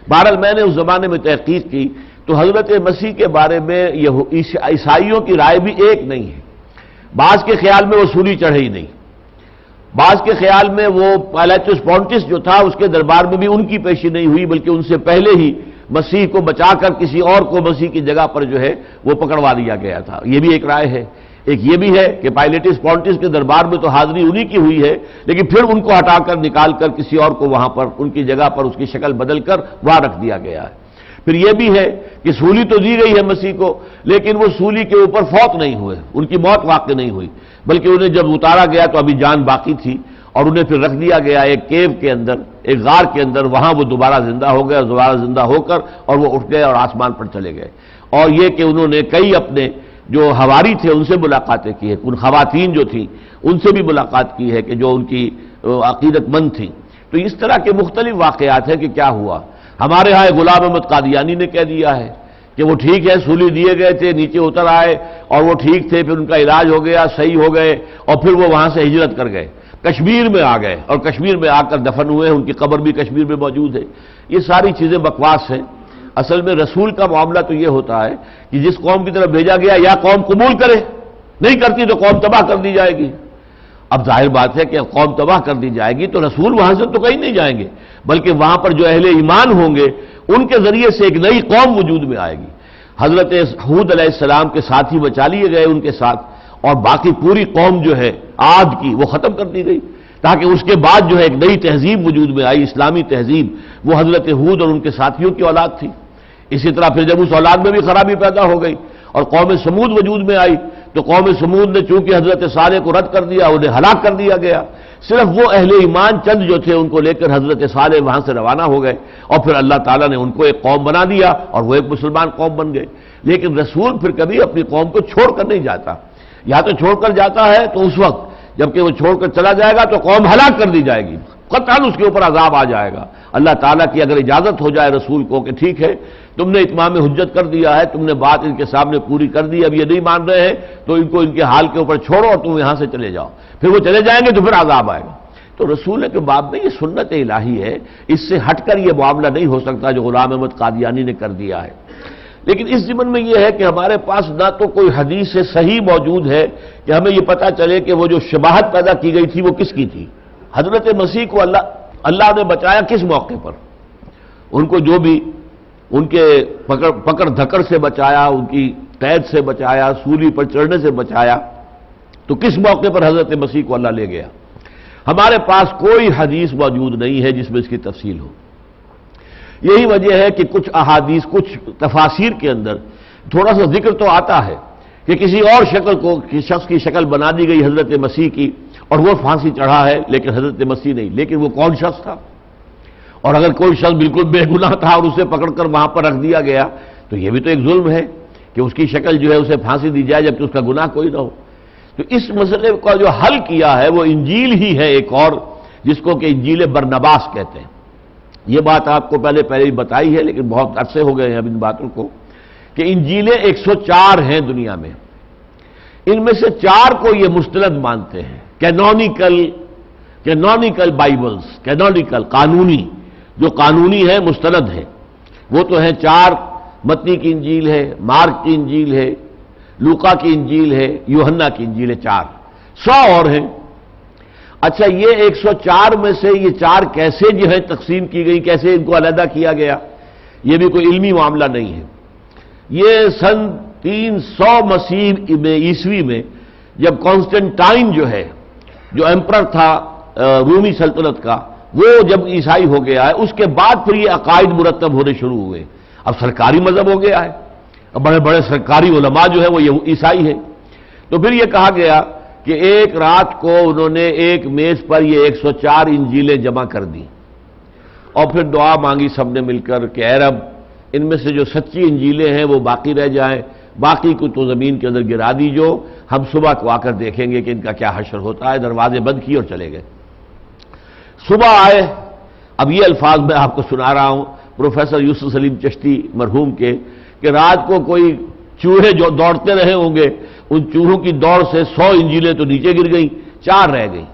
بہرحال میں نے اس زمانے میں تحقیق کی تو حضرت مسیح کے بارے میں یہ عیسائیوں کی رائے بھی ایک نہیں ہے۔ بعض کے خیال میں وہ سولی چڑھے ہی نہیں، بعض کے خیال میں وہ پیلاطس پونٹس جو تھا اس کے دربار میں بھی ان کی پیشی نہیں ہوئی، بلکہ ان سے پہلے ہی مسیح کو بچا کر کسی اور کو مسیح کی جگہ پر جو ہے وہ پکڑوا دیا گیا تھا، یہ بھی ایک رائے ہے۔ ایک یہ بھی ہے کہ پیلاطس پونٹس کے دربار میں تو حاضری انہی کی ہوئی ہے، لیکن پھر ان کو ہٹا کر نکال کر کسی اور کو وہاں پر ان کی جگہ پر اس کی شکل بدل کر وہاں رکھ دیا گیا ہے۔ پھر یہ بھی ہے کہ سولی تو دی گئی ہے مسیح کو، لیکن وہ سولی کے اوپر فوت نہیں ہوئے، ان کی موت واقع نہیں ہوئی، بلکہ انہیں جب اتارا گیا تو ابھی جان باقی تھی، اور انہیں پھر رکھ دیا گیا ایک کیو کے اندر، ایک غار کے اندر، وہاں وہ دوبارہ زندہ ہو گئے، اور دوبارہ زندہ ہو کر اور وہ اٹھ گئے اور آسمان پر چلے گئے۔ اور یہ کہ انہوں نے کئی اپنے جو حواری تھے ان سے ملاقاتیں کی ہیں، ان خواتین جو تھیں ان سے بھی ملاقات کی ہے کہ جو ان کی عقیدت مند تھیں۔ تو اس طرح کے مختلف واقعات ہیں کہ کیا ہوا۔ ہمارے ہاں غلام احمد قادیانی نے کہہ دیا ہے کہ وہ ٹھیک ہے، سولی دیے گئے تھے، نیچے اتر آئے اور وہ ٹھیک تھے، پھر ان کا علاج ہو گیا، صحیح ہو گئے، اور پھر وہ وہاں سے ہجرت کر گئے، کشمیر میں آ گئے اور کشمیر میں آ کر دفن ہوئے، ان کی قبر بھی کشمیر میں موجود ہے۔ یہ ساری چیزیں بکواس ہیں۔ اصل میں رسول کا معاملہ تو یہ ہوتا ہے کہ جس قوم کی طرف بھیجا گیا یا قوم قبول کرے، نہیں کرتی تو قوم تباہ کر دی جائے گی۔ اب ظاہر بات ہے کہ قوم تباہ کر دی جائے گی تو رسول وہاں سے تو کہیں نہیں جائیں گے، بلکہ وہاں پر جو اہل ایمان ہوں گے ان کے ذریعے سے ایک نئی قوم وجود میں آئے گی۔ حضرت ہود علیہ السلام کے ساتھی بچا لیے گئے ان کے ساتھ، اور باقی پوری قوم جو ہے عاد کی وہ ختم کر دی گئی، تاکہ اس کے بعد جو ہے ایک نئی تہذیب وجود میں آئی، اسلامی تہذیب، وہ حضرت ہود اور ان کے ساتھیوں کی اولاد تھی۔ اسی طرح پھر جب اس اولاد میں بھی خرابی پیدا ہو گئی اور قوم سمود وجود میں آئی تو قوم سمود نے چونکہ حضرت صالح کو رد کر دیا، انہیں ہلاک کر دیا گیا۔ صرف وہ اہل ایمان چند جو تھے ان کو لے کر حضرت صالح وہاں سے روانہ ہو گئے، اور پھر اللہ تعالیٰ نے ان کو ایک قوم بنا دیا اور وہ ایک مسلمان قوم بن گئے۔ لیکن رسول پھر کبھی اپنی قوم کو چھوڑ کر نہیں جاتا، یا تو چھوڑ کر جاتا ہے تو اس وقت جبکہ وہ چھوڑ کر چلا جائے گا تو قوم ہلاک کر دی جائے گی، قطعاً اس کے اوپر عذاب آ جائے گا۔ اللہ تعالیٰ کی اگر اجازت ہو جائے رسول کو کہ ٹھیک ہے تم نے اتمام حجت کر دیا ہے، تم نے بات ان کے سامنے پوری کر دی، اب یہ نہیں مان رہے ہیں تو ان کو ان کے حال کے اوپر چھوڑو اور تم یہاں سے چلے جاؤ، پھر وہ چلے جائیں گے تو پھر عذاب آئے گا۔ تو رسول کے باب میں یہ سنت الہی ہے، اس سے ہٹ کر یہ معاملہ نہیں ہو سکتا جو غلام احمد قادیانی نے کر دیا ہے۔ لیکن اس ضمن میں یہ ہے کہ ہمارے پاس نہ تو کوئی حدیث صحیح موجود ہے کہ ہمیں یہ پتہ چلے کہ وہ جو شباہت پیدا کی گئی تھی وہ کس کی تھی۔ حضرت مسیح کو اللہ نے بچایا کس موقع پر؟ ان کو جو بھی ان کے پکڑ دھکڑ سے بچایا، ان کی قید سے بچایا، سولی پر چڑھنے سے بچایا، تو کس موقع پر حضرت مسیح کو اللہ لے گیا؟ ہمارے پاس کوئی حدیث موجود نہیں ہے جس میں اس کی تفصیل ہو۔ یہی وجہ ہے کہ کچھ احادیث، کچھ تفاسیر کے اندر تھوڑا سا ذکر تو آتا ہے کہ کسی اور شکل کو، شخص کی شکل بنا دی گئی حضرت مسیح کی اور وہ پھانسی چڑھا ہے، لیکن حضرت مسیح نہیں۔ لیکن وہ کون شخص تھا؟ اور اگر کوئی شخص بالکل بے گناہ تھا اور اسے پکڑ کر وہاں پر رکھ دیا گیا تو یہ بھی تو ایک ظلم ہے کہ اس کی شکل جو ہے اسے پھانسی دی جائے جبکہ اس کا گناہ کوئی نہ ہو۔ تو اس مسئلے کا جو حل کیا ہے وہ انجیل ہی ہے ایک اور، جس کو کہ انجیل برنباس کہتے ہیں۔ یہ بات آپ کو پہلے ہی بتائی ہے لیکن بہت عرصے ہو گئے ہیں اب ان باتوں کو، کہ انجیلیں 104 ہیں دنیا میں، ان میں سے 4 کو یہ مستند مانتے ہیں، کینونیکل بائبلز، کینونیکل قانونی، جو قانونی ہے مستند ہے، وہ تو ہیں 4، متی کی انجیل ہے، مارک کی انجیل ہے، لوقا کی انجیل ہے، یوحنا کی انجیل ہے، 4، 100 اور ہیں۔ اچھا یہ 104 میں سے یہ 4 کیسے جو ہے تقسیم کی گئی، کیسے ان کو علیحدہ کیا گیا، یہ بھی کوئی علمی معاملہ نہیں ہے۔ یہ سن 300 عیسوی میں جب کانسٹنٹائن جو ہے، جو ایمپرر تھا رومی سلطنت کا، وہ جب عیسائی ہو گیا ہے، اس کے بعد پھر یہ عقائد مرتب ہونے شروع ہوئے، اب سرکاری مذہب ہو گیا ہے، اب بڑے بڑے سرکاری علماء جو ہے وہ عیسائی ہیں۔ تو پھر یہ کہا گیا کہ ایک رات کو انہوں نے ایک میز پر یہ 104 انجیلیں جمع کر دیں، اور پھر دعا مانگی سب نے مل کر کہ اے رب ان میں سے جو سچی انجیلیں ہیں وہ باقی رہ جائیں، باقی کو تو زمین کے اندر گرا دیجو، ہم صبح کو آ کر دیکھیں گے کہ ان کا کیا حشر ہوتا ہے۔ دروازے بند کیے اور چلے گئے۔ صبح آئے، اب یہ الفاظ میں آپ کو سنا رہا ہوں پروفیسر یوسف سلیم چشتی مرحوم کے، کہ رات کو کوئی چوہے جو دوڑتے رہے ہوں گے، ان چوہوں کی دوڑ سے 100 انجیلیں تو نیچے گر گئیں، 4 رہ گئیں۔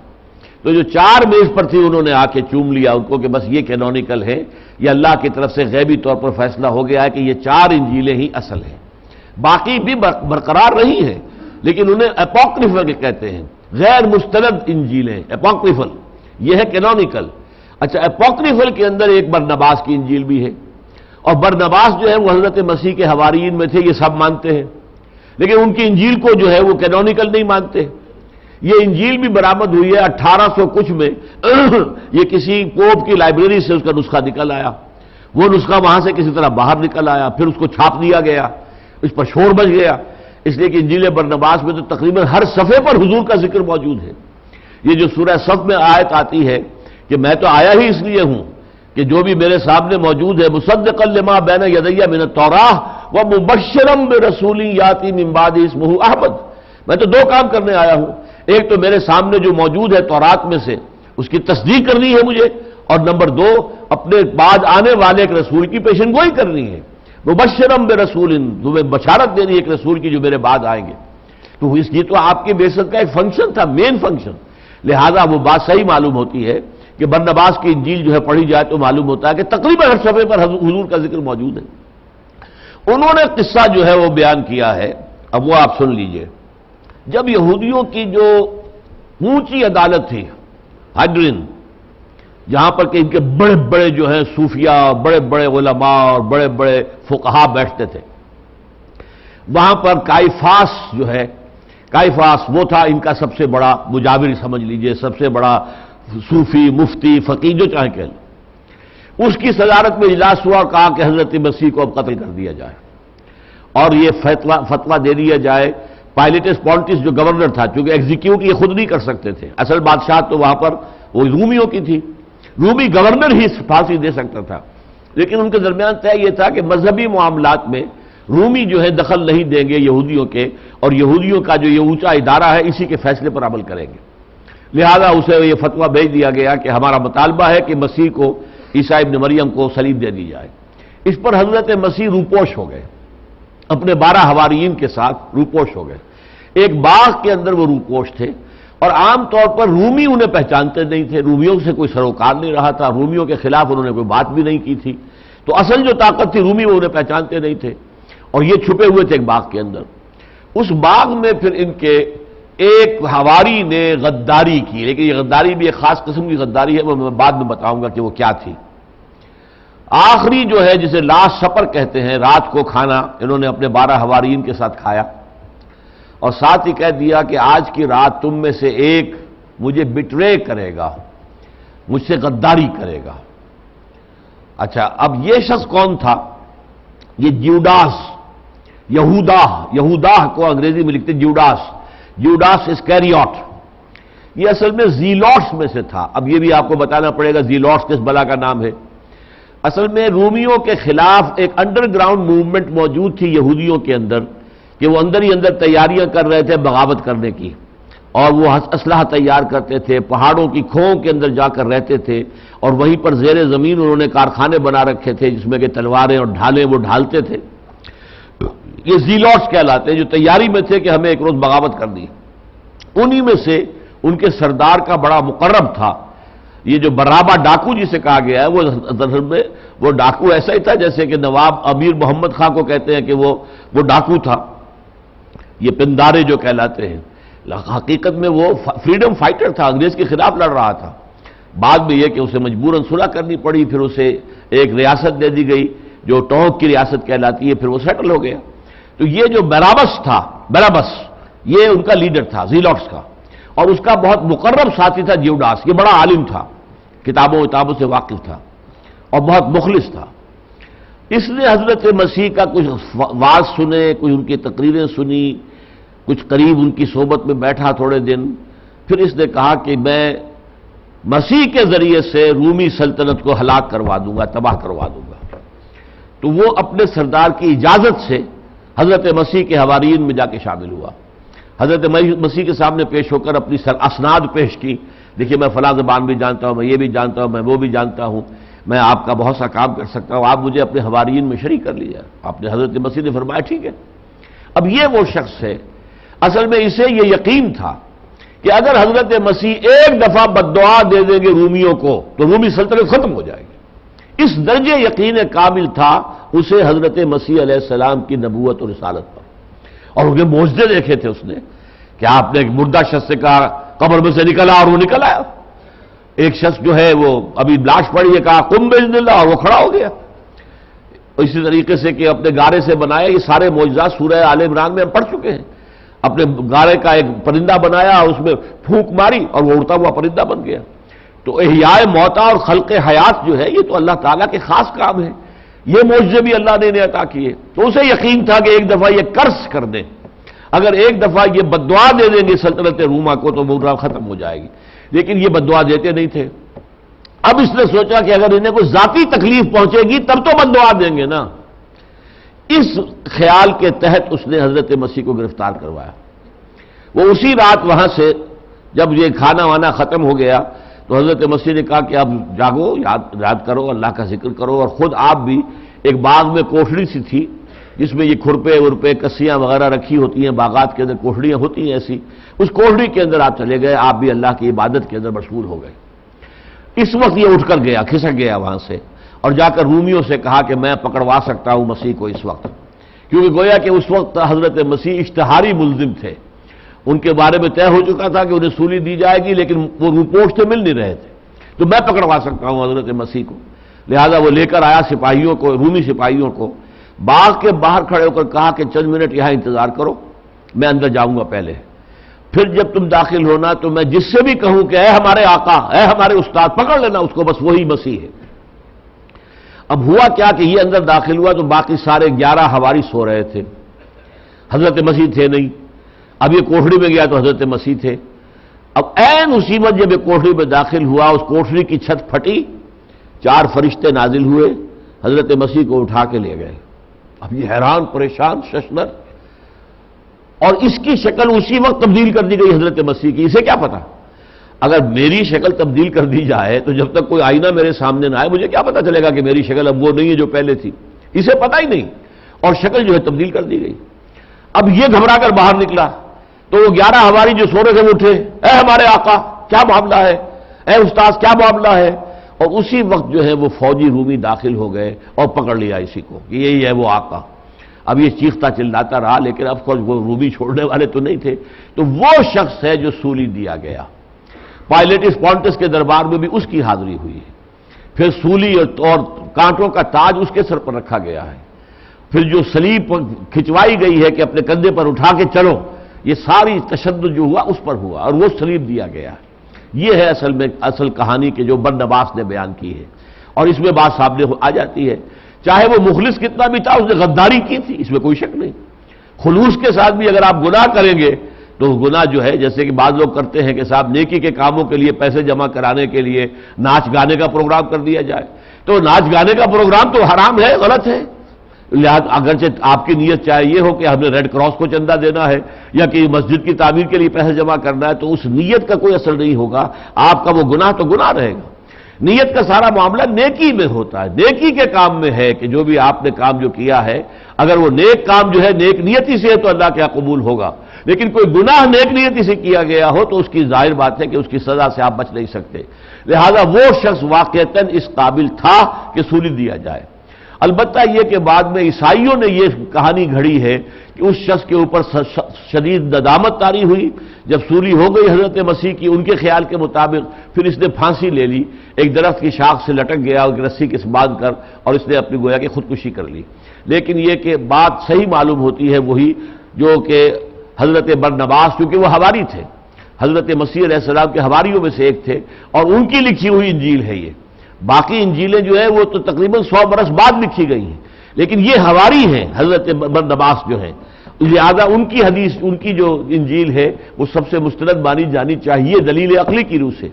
تو جو 4 میز پر تھی انہوں نے آ کے چوم لیا ان کو کہ بس یہ کینونیکل ہے، یہ اللہ کی طرف سے غیبی طور پر فیصلہ ہو گیا ہے کہ یہ 4 انجیلیں ہی اصل ہیں، باقی بھی برقرار رہی ہیں لیکن انہیں اپوکریفل کہتے ہیں، غیر مستند انجیلیں، اپوکریفل، یہ ہے کینونیکل۔ اچھا اپوکریفل کے اندر ایک برنباس کی انجیل بھی ہے، اور برنباس جو ہے وہ حضرت مسیح کے حواریین میں تھے، یہ سب مانتے ہیں، لیکن ان کی انجیل کو جو ہے وہ کینونیکل نہیں مانتے۔ یہ انجیل بھی برآمد ہوئی ہے 1800 کچھ میں، یہ کسی پوپ کی لائبریری سے اس کا نسخہ نکل آیا، وہ نسخہ وہاں سے کسی طرح باہر نکل آیا، پھر اس کو چھاپ دیا گیا، اس پر شور بچ گیا، اس لیے کہ انجیل برنباس میں تو تقریباً ہر صفحے پر حضور کا ذکر موجود ہے۔ یہ جو سورہ صف میں آیت آتی ہے کہ میں تو آیا ہی اس لیے ہوں کہ جو بھی میرے سامنے موجود ہے، مصدقا لما بین یدی من التوراۃ ومبشرا برسول یاتی من بعد اسمہ احمد، میں تو 2 کام کرنے آیا ہوں، ایک تو میرے سامنے جو موجود ہے تورات میں سے اس کی تصدیق کرنی ہے مجھے، اور نمبر 2 اپنے بعد آنے والے ایک رسول کی پیشن گوئی کرنی ہے، مبشرا برسول، تمہیں بشارت دینی ہے ایک رسول کی جو میرے بعد آئیں گے۔ تو یہ تو آپ کی بعثت کا ایک فنکشن تھا، مین فنکشن، لہذا وہ بات صحیح معلوم ہوتی ہے کہ برنباس کی انجیل جو ہے پڑھی جائے تو معلوم ہوتا ہے کہ تقریباً ہر صفحے پر حضور کا ذکر موجود ہے۔ انہوں نے قصہ جو ہے وہ بیان کیا ہے، اب وہ آپ سن لیجئے۔ جب یہودیوں کی جو اونچی عدالت تھی ہیڈرین، جہاں پر کہ ان کے بڑے بڑے جو ہیں صوفیاء، بڑے بڑے علماء اور بڑے بڑے فقہا بیٹھتے تھے، وہاں پر کائفاس جو ہے، کائفاس وہ تھا ان کا سب سے بڑا مجاور سمجھ لیجئے، سب سے بڑا صوفی، مفتی، فقیہ جو چاہیں کہ، اس کی صدارت میں اجلاس ہوا اور کہا کہ حضرت مسیح کو اب قتل کر دیا جائے، اور یہ فتویٰ دے دیا جائے۔ پائلیٹس پونٹس جو گورنر تھا، چونکہ ایگزیکیوٹ یہ خود نہیں کر سکتے تھے، اصل بادشاہ تو وہاں پر وہ رومیوں کی تھی، رومی گورنر ہی پھانسی دے سکتا تھا، لیکن ان کے درمیان طے یہ تھا کہ مذہبی معاملات میں رومی جو ہے دخل نہیں دیں گے یہودیوں کے، اور یہودیوں کا جو یہ اونچا ادارہ ہے اسی کے فیصلے پر عمل کریں گے۔ لہذا اسے یہ فتویٰ بھیج دیا گیا کہ ہمارا مطالبہ ہے کہ مسیح کو، عیسیٰ ابن مریم کو صلیب دے دی جائے۔ اس پر حضرت مسیح روپوش ہو گئے، اپنے 12 حواریین کے ساتھ روپوش ہو گئے۔ ایک باغ کے اندر وہ روپوش تھے، اور عام طور پر رومی انہیں پہچانتے نہیں تھے، رومیوں سے کوئی سروکار نہیں رہا تھا، رومیوں کے خلاف انہوں نے کوئی بات بھی نہیں کی تھی، تو اصل جو طاقت تھی رومی وہ انہیں پہچانتے نہیں تھے، اور یہ چھپے ہوئے تھے ایک باغ کے اندر۔ اس باغ میں پھر ان کے ایک حواری نے غداری کی، لیکن یہ غداری بھی ایک خاص قسم کی غداری ہے، وہ میں بعد میں بتاؤں گا کہ وہ کیا تھی۔ آخری جو ہے جسے لاسٹ سپر کہتے ہیں، رات کو کھانا انہوں نے اپنے 12 حواریین کے ساتھ کھایا، اور ساتھ ہی کہہ دیا کہ آج کی رات تم میں سے ایک مجھے بٹرے کرے گا، مجھ سے غداری کرے گا۔ اچھا اب یہ شخص کون تھا؟ یہ جیوڈاس، یہودا کو انگریزی میں لکھتے جیوڈاس اسکیریوٹ، یہ اصل میں زیلوٹس میں سے تھا۔ اب یہ بھی آپ کو بتانا پڑے گا زیلوٹس کس بلا کا نام ہے۔ اصل میں رومیوں کے خلاف ایک انڈر گراؤنڈ موومنٹ موجود تھی یہودیوں کے اندر، کہ وہ اندر ہی اندر تیاریاں کر رہے تھے بغاوت کرنے کی، اور وہ اسلحہ تیار کرتے تھے، پہاڑوں کی کھوؤں کے اندر جا کر رہتے تھے، اور وہیں پر زیر زمین انہوں نے کارخانے بنا رکھے تھے جس میں کہ تلواریں اور ڈھالیں وہ ڈھالتے تھے۔ یہ زیلوٹس کہلاتے ہیں، جو تیاری میں تھے کہ ہمیں ایک روز بغاوت کرنی۔ انہی میں سے ان کے سردار کا بڑا مقرب تھا یہ جو برابہ ڈاکو جسے کہا گیا ہے، وہ دراصل میں وہ ڈاکو ایسا ہی تھا جیسے کہ نواب امیر محمد خان کو کہتے ہیں کہ وہ ڈاکو تھا، یہ پندارے جو کہلاتے ہیں، حقیقت میں وہ فریڈم فائٹر تھا، انگریز کے خلاف لڑ رہا تھا۔ بعد میں یہ کہ اسے مجبوراً صلح کرنی پڑی، پھر اسے ایک ریاست دے دی گئی جو ٹونک کی ریاست کہلاتی ہے، پھر وہ سیٹل ہو گیا۔ تو یہ جو بارابس یہ ان کا لیڈر تھا زیلوٹس کا، اور اس کا بہت مقرب ساتھی تھا جیوڈاس، یہ بڑا عالم تھا، کتابوں سے واقف تھا اور بہت مخلص تھا۔ اس نے حضرت مسیح کا کچھ واعظ سنے، کچھ ان کی تقریریں سنی، کچھ قریب ان کی صحبت میں بیٹھا تھوڑے دن، پھر اس نے کہا کہ میں مسیح کے ذریعے سے رومی سلطنت کو ہلاک کروا دوں گا، تباہ کروا دوں گا۔ تو وہ اپنے سردار کی اجازت سے حضرت مسیح کے حواریین میں جا کے شامل ہوا، حضرت مسیح کے سامنے پیش ہو کر اپنی اسناد پیش کی، دیکھیے میں فلاں زبان بھی جانتا ہوں، میں یہ بھی جانتا ہوں، میں وہ بھی جانتا ہوں، میں آپ کا بہت سا کام کر سکتا ہوں، آپ مجھے اپنے حواریین میں شریک کر لیجیے۔ آپ نے حضرت مسیح نے فرمایا ٹھیک ہے۔ اب یہ وہ شخص ہے، اصل میں اسے یہ یقین تھا کہ اگر حضرت مسیح ایک دفعہ بددعا دے دیں گے رومیوں کو تو رومی سلطنت ختم ہو جائے گی۔ اس درجے یقین کامل تھا اسے حضرت مسیح علیہ السلام کی نبوت اور رسالت پر، اور انہیں معجزے دیکھے تھے اس نے کہ آپ نے ایک مردہ شخص سے کہا قبر میں سے نکلا اور وہ نکل آیا، ایک شخص جو ہے وہ ابھی لاش پڑی ہے کہا قم باذن اللہ اور وہ کھڑا ہو گیا۔ اسی طریقے سے کہ اپنے گارے سے بنایا، یہ سارے معجزات سورہ آل عمران میں ہم پڑھ چکے ہیں۔ اپنے گارے کا ایک پرندہ بنایا اور اس میں پھونک ماری اور وہ اڑتا ہوا پرندہ بن گیا۔ تو احیاء موتا اور خلق حیات جو ہے یہ تو اللہ تعالیٰ کے خاص کام ہے، یہ معجزے بھی اللہ نے انہیں عطا کیے۔ تو اسے یقین تھا کہ ایک دفعہ یہ قرض کر دیں، اگر ایک دفعہ یہ بددعا دے دیں گے سلطنت روما کو تو وہ ختم ہو جائے گی، لیکن یہ بددعا دیتے نہیں تھے۔ اب اس نے سوچا کہ اگر انہیں کوئی ذاتی تکلیف پہنچے گی تب تو بددعا دیں گے نا۔ اس خیال کے تحت اس نے حضرت مسیح کو گرفتار کروایا۔ وہ اسی رات وہاں سے جب یہ کھانا وانا ختم ہو گیا تو حضرت مسیح نے کہا کہ اب جاگو، یاد کرو، اللہ کا ذکر کرو، اور خود آپ بھی ایک باغ میں کوٹڑی سی تھی جس میں یہ کھرپے ورپے کسیاں وغیرہ رکھی ہوتی ہیں، باغات کے اندر کوٹڑیاں ہوتی ہیں ایسی، اس کوٹڑی کے اندر آپ چلے گئے، آپ بھی اللہ کی عبادت کے اندر مشغول ہو گئے۔ اس وقت یہ اٹھ کر گیا، کھسک گیا وہاں سے، اور جا کر رومیوں سے کہا کہ میں پکڑوا سکتا ہوں مسیح کو اس وقت، کیونکہ گویا کہ اس وقت حضرت مسیح اشتہاری ملزم تھے، ان کے بارے میں طے ہو چکا تھا کہ انہیں سولی دی جائے گی، لیکن وہ رپورٹ سے مل نہیں رہے تھے، تو میں پکڑوا سکتا ہوں حضرت مسیح کو۔ لہذا وہ لے کر آیا سپاہیوں کو، رومی سپاہیوں کو، باغ کے باہر کھڑے ہو کر کہا کہ چند منٹ یہاں انتظار کرو، میں اندر جاؤں گا پہلے، پھر جب تم داخل ہونا تو میں جس سے بھی کہوں کہ اے ہمارے آقا، اے ہمارے استاد، پکڑ لینا اس کو، بس وہی مسیح ہے۔ اب ہوا کیا کہ یہ اندر داخل ہوا تو باقی سارے 11 حواری سو رہے تھے، حضرت مسیح تھے نہیں۔ اب یہ کوٹھڑی میں گیا تو حضرت مسیح تھے۔ اب عین اسی وقت جب یہ کوٹھڑی میں داخل ہوا، اس کوٹھڑی کی چھت پھٹی، 4 فرشتے نازل ہوئے، حضرت مسیح کو اٹھا کے لے گئے۔ اب یہ حیران پریشان ششدر، اور اس کی شکل اسی وقت تبدیل کر دی گئی حضرت مسیح کی۔ اسے کیا پتا، اگر میری شکل تبدیل کر دی جائے تو جب تک کوئی آئینہ میرے سامنے نہ آئے مجھے کیا پتا چلے گا کہ میری شکل اب وہ نہیں ہے جو پہلے تھی، اسے پتا ہی نہیں، اور شکل جو ہے تبدیل کر دی گئی۔ اب یہ گھبرا کر باہر نکلا تو وہ 11 حواری جو سو رہے تھے وہ اٹھے، اے ہمارے آقا کیا معاملہ ہے، اے استاذ کیا معاملہ ہے، اور اسی وقت جو ہے وہ فوجی رومی داخل ہو گئے اور پکڑ لیا اسی کو کہ یہی ہے وہ آقا۔ اب یہ چیختا چلاتا رہا، لیکن اب خود وہ رومی چھوڑنے والے تو نہیں تھے، تو وہ شخص ہے جو سولی دیا گیا۔ پائلیٹس پونٹس کے دربار میں بھی اس کی حاضری ہوئی ہے، پھر سولی اور کانٹوں کا تاج اس کے سر پر رکھا گیا ہے، پھر جو صلیب کھچوائی گئی ہے کہ اپنے کندھے پر اٹھا کے چلو، یہ ساری تشدد جو ہوا اس پر ہوا اور وہ صلیب دیا گیا ہے۔ یہ ہے اصل کہانی کہ جو برنباس نے بیان کی ہے، اور اس میں بات سامنے آ جاتی ہے، چاہے وہ مخلص کتنا بھی تھا اس نے غداری کی تھی، اس میں کوئی شک نہیں۔ خلوص کے ساتھ بھی اگر آپ گناہ کریں گے تو گناہ جو ہے، جیسے کہ بعض لوگ کرتے ہیں کہ صاحب نیکی کے کاموں کے لیے پیسے جمع کرانے کے لیے ناچ گانے کا پروگرام کر دیا جائے، تو ناچ گانے کا پروگرام تو حرام ہے، غلط ہے، لہٰذا اگرچہ آپ کی نیت چاہے یہ ہو کہ ہم نے ریڈ کراس کو چندہ دینا ہے یا کہ مسجد کی تعمیر کے لیے پیسے جمع کرنا ہے، تو اس نیت کا کوئی اثر نہیں ہوگا، آپ کا وہ گناہ تو گناہ رہے گا۔ نیت کا سارا معاملہ نیکی میں ہوتا ہے، نیکی کے کام میں ہے کہ جو بھی آپ نے کام جو کیا ہے، اگر وہ نیک کام جو ہے نیک نیتی سے ہے تو اللہ کے قبول ہوگا، لیکن کوئی گناہ نیک نیتی سے کیا گیا ہو تو اس کی ظاہر بات ہے کہ اس کی سزا سے آپ بچ نہیں سکتے۔ لہذا وہ شخص واقعتاً اس قابل تھا کہ سولی دیا جائے۔ البتہ یہ کہ بعد میں عیسائیوں نے یہ کہانی گھڑی ہے کہ اس شخص کے اوپر شدید ندامت طاری ہوئی جب سولی ہو گئی حضرت مسیح کی، ان کے خیال کے مطابق پھر اس نے پھانسی لے لی، ایک درخت کی شاخ سے لٹک گیا اور رسی کے باندھ کر، اور اس نے اپنی گویا کہ خودکشی کر لی۔ لیکن یہ کہ بات صحیح معلوم ہوتی ہے وہی جو کہ حضرت برنباس، کیونکہ وہ حواری تھے، حضرت مسیح علیہ السلام کے حواریوں میں سے ایک تھے، اور ان کی لکھی ہوئی انجیل ہے یہ۔ باقی انجیلیں جو ہیں وہ تو تقریباً 100 برس بعد لکھی گئی ہیں، لیکن یہ حواری ہیں حضرت برنباس جو ہیں، لہذا ان کی حدیث، ان کی جو انجیل ہے وہ سب سے مستند مانی جانی چاہیے دلیل عقلی کی روح سے۔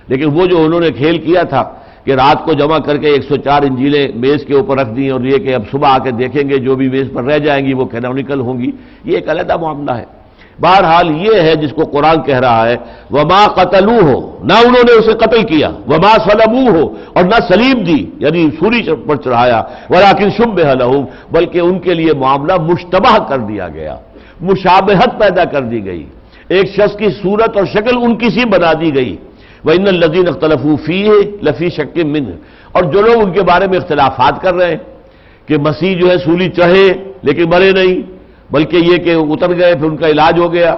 لیکن وہ جو انہوں نے کھیل کیا تھا کہ رات کو جمع کر کے 104 انجیلیں میز کے اوپر رکھ دیں اور یہ کہ اب صبح آ کے دیکھیں گے جو بھی میز پر رہ جائیں گی وہ کینونیکل ہوں گی، یہ ایک علیحدہ معاملہ ہے۔ بہرحال یہ ہے جس کو قرآن کہہ رہا ہے وما قتلوہ، نہ انہوں نے اسے قتل کیا، وما صلبوہ، اور نہ سلیب دی یعنی سولی پر چڑھایا، ولکن شبہ لہم، بلکہ ان کے لیے معاملہ مشتبہ کر دیا گیا، مشابہت پیدا کر دی گئی، ایک شخص کی صورت اور شکل ان کی سی بنا دی گئی۔ وَإِنَّ الَّذِينَ اخْتَلَفُوا فِيهِ لَفِي شَكٍّ مِّنْهُ، اور جو لوگ ان کے بارے میں اختلافات کر رہے ہیں کہ مسیح جو ہے سولی چڑھے لیکن مرے نہیں، بلکہ یہ کہ اتر گئے پھر ان کا علاج ہو گیا،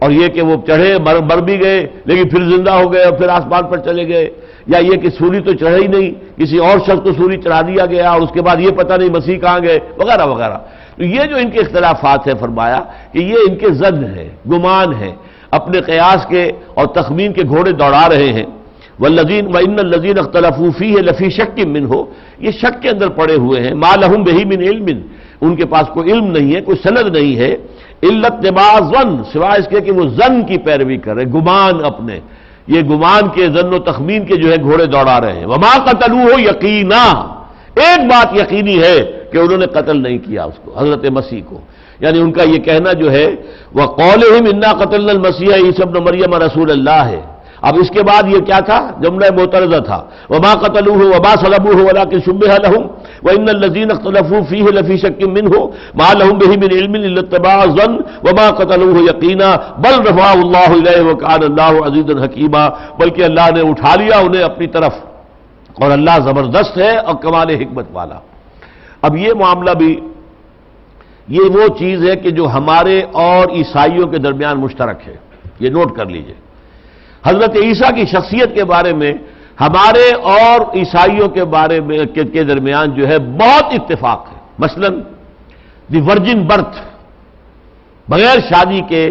اور یہ کہ وہ چڑھے مر بھی گئے لیکن پھر زندہ ہو گئے اور پھر آسمان پر چلے گئے، یا یہ کہ سولی تو چڑھے ہی نہیں، کسی اور شخص کو سولی چڑھا دیا گیا اور اس کے بعد یہ پتہ نہیں مسیح کہاں گئے، وغیرہ وغیرہ۔ تو یہ جو ان کے اختلافات ہیں، فرمایا کہ یہ ان کے ظن ہے، گمان ہے، اپنے قیاس کے اور تخمین کے گھوڑے دوڑا رہے ہیں۔ وَإِنَّ الَّذِينَ اخْتَلَفُوا فِيهِ لَفِي شَكٍّ مِّنْهُ، یہ شک کے اندر پڑے ہوئے ہیں، مَا لَهُم بِهِ مِنْ عِلْمٍ، ان کے پاس کوئی علم نہیں ہے، کوئی سند نہیں ہے، إِلَّا اتِّبَاعَ الظَّنِّ، سوائے اس کے کہ وہ ظن کی پیروی کر رہے، گمان اپنے، یہ گمان کے ظن و تخمین کے جو ہے گھوڑے دوڑا رہے ہیں۔ وَمَا قَتَلُوهُ يَقِينًا، ایک بات یقینی ہے کہ انہوں نے قتل نہیں کیا اس کو، حضرت مسیح کو، یعنی ان کا یہ کہنا جو ہے وَقَوْلِهِمْ إِنَّا قَتَلْنَا الْمَسِيحَ عِيسَى ابْنَ مَرْيَمَ رَسُولَ اللَّهِ ہے۔ اب اس کے بعد یہ کیا تھا؟ جملہ معترضہ تھا، وَمَا قَتَلُوهُ وَمَا صَلَبُوهُ وَلَكِنْ شُبِّهَ لَهُمْ وَإِنَّ الَّذِينَ اخْتَلَفُوا فِيهِ لَفِي شَكٍّ مِّنْهُ مَا لَهُم بِهِ مِنْ عِلْمٍ إِلَّا اتِّبَاعَ الظَّنِّ وَمَا قَتَلُوهُ يَقِينًا بَلْ رَفَعَهُ اللَّهُ إِلَيْهِ وَكَانَ اللَّهُ عَزِيزًا حَكِيمًا، بلکہ اللہ نے اٹھا لیا انہیں اپنی طرف، اور اللہ زبردست ہے اور کمال حکمت والا۔ اب یہ معاملہ بھی یہ وہ چیز ہے کہ جو ہمارے اور عیسائیوں کے درمیان مشترک ہے، یہ نوٹ کر لیجئے۔ حضرت عیسیٰ کی شخصیت کے بارے میں ہمارے اور عیسائیوں کے بارے میں کے درمیان جو ہے بہت اتفاق ہے۔ مثلا دی ورجن برتھ، بغیر شادی کے،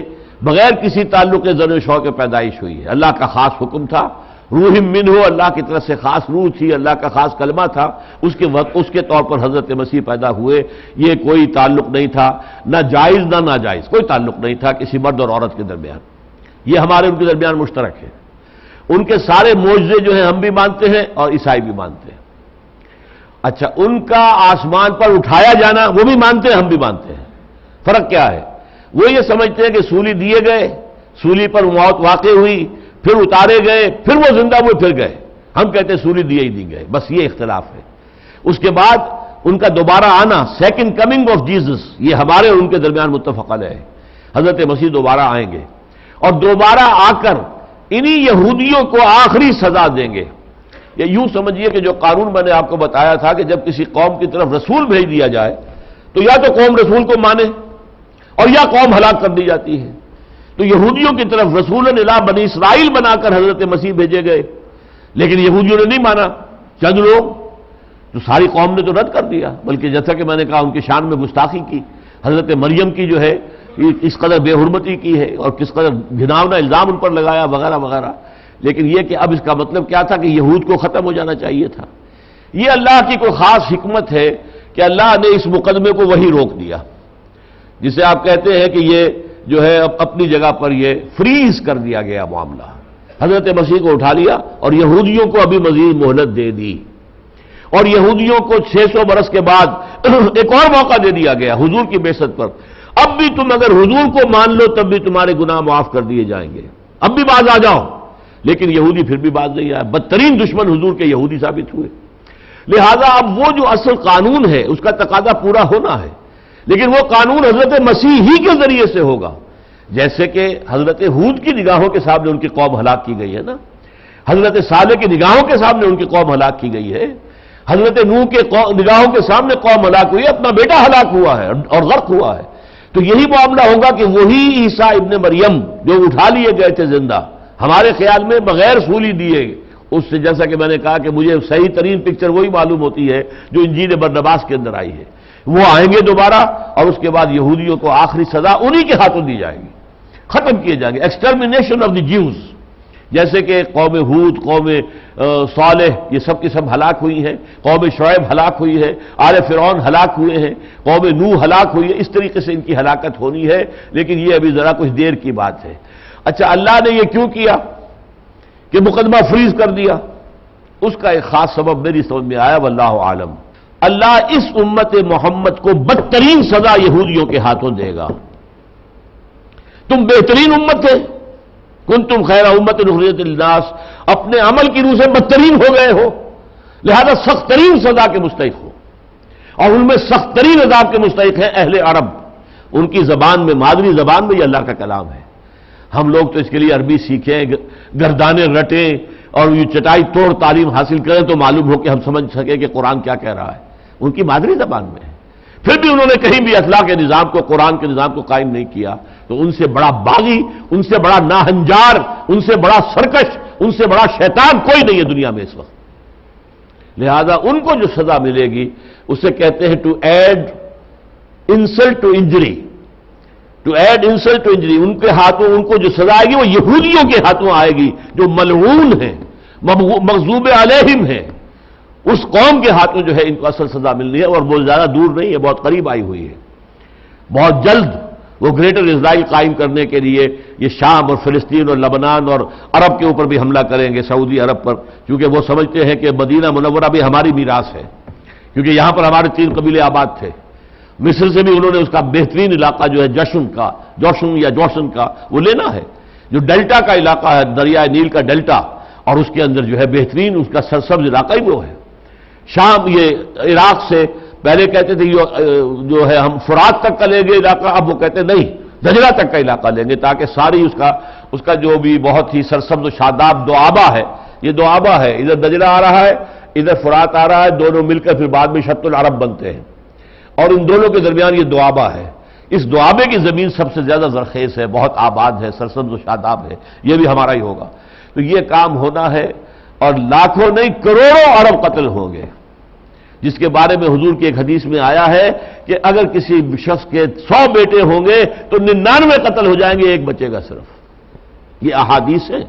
بغیر کسی تعلق زن و شوق کے پیدائش ہوئی ہے، اللہ کا خاص حکم تھا، روح منہ، اللہ کی طرف سے خاص روح تھی، اللہ کا خاص کلمہ تھا، اس کے طور پر حضرت مسیح پیدا ہوئے، یہ کوئی تعلق نہیں تھا، نہ جائز نہ ناجائز، کوئی تعلق نہیں تھا کسی مرد اور عورت کے درمیان، یہ ہمارے ان کے درمیان مشترک ہے۔ ان کے سارے معجزے جو ہیں ہم بھی مانتے ہیں اور عیسائی بھی مانتے ہیں۔ اچھا، ان کا آسمان پر اٹھایا جانا وہ بھی مانتے ہیں، ہم بھی مانتے ہیں۔ فرق کیا ہے؟ وہ یہ سمجھتے ہیں کہ سولی دیے گئے، سولی پر موت واقع ہوئی، پھر اتارے گئے، پھر وہ زندہ ہوئے، پھر گئے، ہم کہتے ہیں سولی دیے ہی نہیں گئے، بس یہ اختلاف ہے۔ اس کے بعد ان کا دوبارہ آنا، سیکنڈ کمنگ آف جیزس، یہ ہمارے اور ان کے درمیان متفق علیہ ہے، حضرت مسیح دوبارہ آئیں گے اور دوبارہ آ کر انہی یہودیوں کو آخری سزا دیں گے۔ یہ یوں سمجھیے کہ جو قانون میں نے آپ کو بتایا تھا کہ جب کسی قوم کی طرف رسول بھیج دیا جائے تو یا تو قوم رسول کو مانے اور یا قوم ہلاک کر دی جاتی ہے، تو یہودیوں کی طرف رسول الی بنی اسرائیل بنا کر حضرت مسیح بھیجے گئے، لیکن یہودیوں نے نہیں مانا، چند لوگ، تو ساری قوم نے تو رد کر دیا، بلکہ جیسا کہ میں نے کہا ان کی شان میں گستاخی کی، حضرت مریم کی جو ہے اس قدر بے حرمتی کی ہے اور کس قدر گھناؤنا الزام ان پر لگایا وغیرہ وغیرہ۔ لیکن یہ کہ اب اس کا مطلب کیا تھا کہ یہود کو ختم ہو جانا چاہیے تھا۔ یہ اللہ کی کوئی خاص حکمت ہے کہ اللہ نے اس مقدمے کو وہی روک دیا، جسے آپ کہتے ہیں کہ یہ جو ہے اپنی جگہ پر یہ فریز کر دیا گیا معاملہ، حضرت مسیح کو اٹھا لیا اور یہودیوں کو ابھی مزید مہلت دے دی۔ اور یہودیوں کو 600 برس کے بعد ایک اور موقع دے دیا گیا حضور کی بعثت پر، اب بھی تم اگر حضور کو مان لو تب بھی تمہارے گناہ معاف کر دیے جائیں گے، اب بھی باز آ جاؤ۔ لیکن یہودی پھر بھی باز نہیں آیا، بدترین دشمن حضور کے یہودی ثابت ہوئے۔ لہذا اب وہ جو اصل قانون ہے اس کا تقاضا پورا ہونا ہے، لیکن وہ قانون حضرت مسیح ہی کے ذریعے سے ہوگا، جیسے کہ حضرت ہود کی نگاہوں کے سامنے ان کی قوم ہلاک کی گئی ہے نا، حضرت صالح کی نگاہوں کے سامنے ان کی قوم ہلاک کی گئی ہے، حضرت نوح کے نگاہوں کے سامنے قوم ہلاک ہوئی ہے، اپنا بیٹا ہلاک ہوا ہے اور غرق ہوا ہے۔ تو یہی معاملہ ہوگا کہ وہی عیسیٰ ابن مریم جو اٹھا لیے گئے تھے زندہ، ہمارے خیال میں بغیر سولی دیے، اس سے جیسا کہ میں نے کہا کہ مجھے صحیح ترین پکچر وہی معلوم ہوتی ہے جو انجیل برنباس کے اندر آئی ہے، وہ آئیں گے دوبارہ اور اس کے بعد یہودیوں کو آخری سزا انہی کے ہاتھوں دی جائے گی، ختم کیے جائیں گے، ایکسٹرمینیشن آف دی جیوز، جیسے کہ قوم ہود، قوم صالح یہ سب کی سب ہلاک ہوئی ہیں، قوم شعیب ہلاک ہوئی ہے، آل فرعون ہلاک ہوئے ہیں، قوم نوح ہلاک ہوئی ہے، اس طریقے سے ان کی ہلاکت ہونی ہے، لیکن یہ ابھی ذرا کچھ دیر کی بات ہے۔ اچھا، اللہ نے یہ کیوں کیا کہ مقدمہ فریز کر دیا؟ اس کا ایک خاص سبب میری سمجھ میں آیا، واللہ عالم۔ اللہ اس امت محمد کو بدترین سزا یہودیوں کے ہاتھوں دے گا۔ تم بہترین امت تھے، کنتم خیر امت اخرجت للناس، اپنے عمل کی روح سے بدترین ہو گئے ہو، لہذا سخت ترین سزا کے مستحق ہو، اور ان میں سخت ترین عذاب کے مستحق ہیں اہل عرب، ان کی زبان میں، مادری زبان میں یہ اللہ کا کلام ہے۔ ہم لوگ تو اس کے لیے عربی سیکھیں، گردانے رٹیں اور یہ چٹائی توڑ تعلیم حاصل کریں تو معلوم ہو کہ ہم سمجھ سکیں کہ قرآن کیا کہہ رہا ہے، ان کی مادری زبان میں ہے۔ پھر بھی انہوں نے کہیں بھی اصلاح کے نظام کو، قرآن کے نظام کو قائم نہیں کیا، تو ان سے بڑا باغی، ان سے بڑا ناہنجار، ان سے بڑا سرکش، ان سے بڑا شیطان کوئی نہیں ہے دنیا میں اس وقت۔ لہذا ان کو جو سزا ملے گی اسے کہتے ہیں to add insult to injury, to add insult to injury, ان کے ہاتھوں ان کو جو سزا آئے گی وہ یہودیوں کے ہاتھوں آئے گی جو ملعون ہیں، مغضوب علیہم ہیں، اس قوم کے ہاتھوں جو ہے ان کو اصل سزا ملنی ہے، اور وہ زیادہ دور نہیں ہے، بہت قریب آئی ہوئی ہے۔ بہت جلد وہ گریٹر اسرائیل قائم کرنے کے لیے یہ شام اور فلسطین اور لبنان اور عرب کے اوپر بھی حملہ کریں گے، سعودی عرب پر، کیونکہ وہ سمجھتے ہیں کہ مدینہ منورہ بھی ہماری میراث ہے، کیونکہ یہاں پر ہمارے 3 قبیلے آباد تھے۔ مصر سے بھی انہوں نے اس کا بہترین علاقہ جو ہے جوشن کا وہ لینا ہے، جو ڈیلٹا کا علاقہ ہے، دریائے نیل کا ڈیلٹا، اور اس کے اندر جو ہے بہترین اس کا سرسبز علاقہ ہی وہ ہے۔ شام یہ عراق سے پہلے کہتے تھے جو ہے ہم فرات تک کا لیں گے علاقہ، اب وہ کہتے نہیں دجلہ تک کا علاقہ لیں گے، تاکہ ساری اس کا جو بھی بہت ہی سرسبز و شاداب دوآبہ ہے، یہ دوآبہ ہے، ادھر دجلہ آ رہا ہے، ادھر فرات آ رہا ہے، دونوں مل کر پھر بعد میں شط العرب بنتے ہیں، اور ان دونوں کے درمیان یہ دوآبہ ہے۔ اس دوآبے کی زمین سب سے زیادہ زرخیز ہے، بہت آباد ہے، سرسبز و شاداب ہے، یہ بھی ہمارا ہی ہوگا۔ تو یہ کام ہونا ہے، اور لاکھوں نہیں کروڑوں عرب قتل ہوں گے، جس کے بارے میں حضور کی ایک حدیث میں آیا ہے کہ اگر کسی شخص کے 100 بیٹے ہوں گے تو 99 قتل ہو جائیں گے، ایک بچے گا صرف۔ یہ احادیث ہے،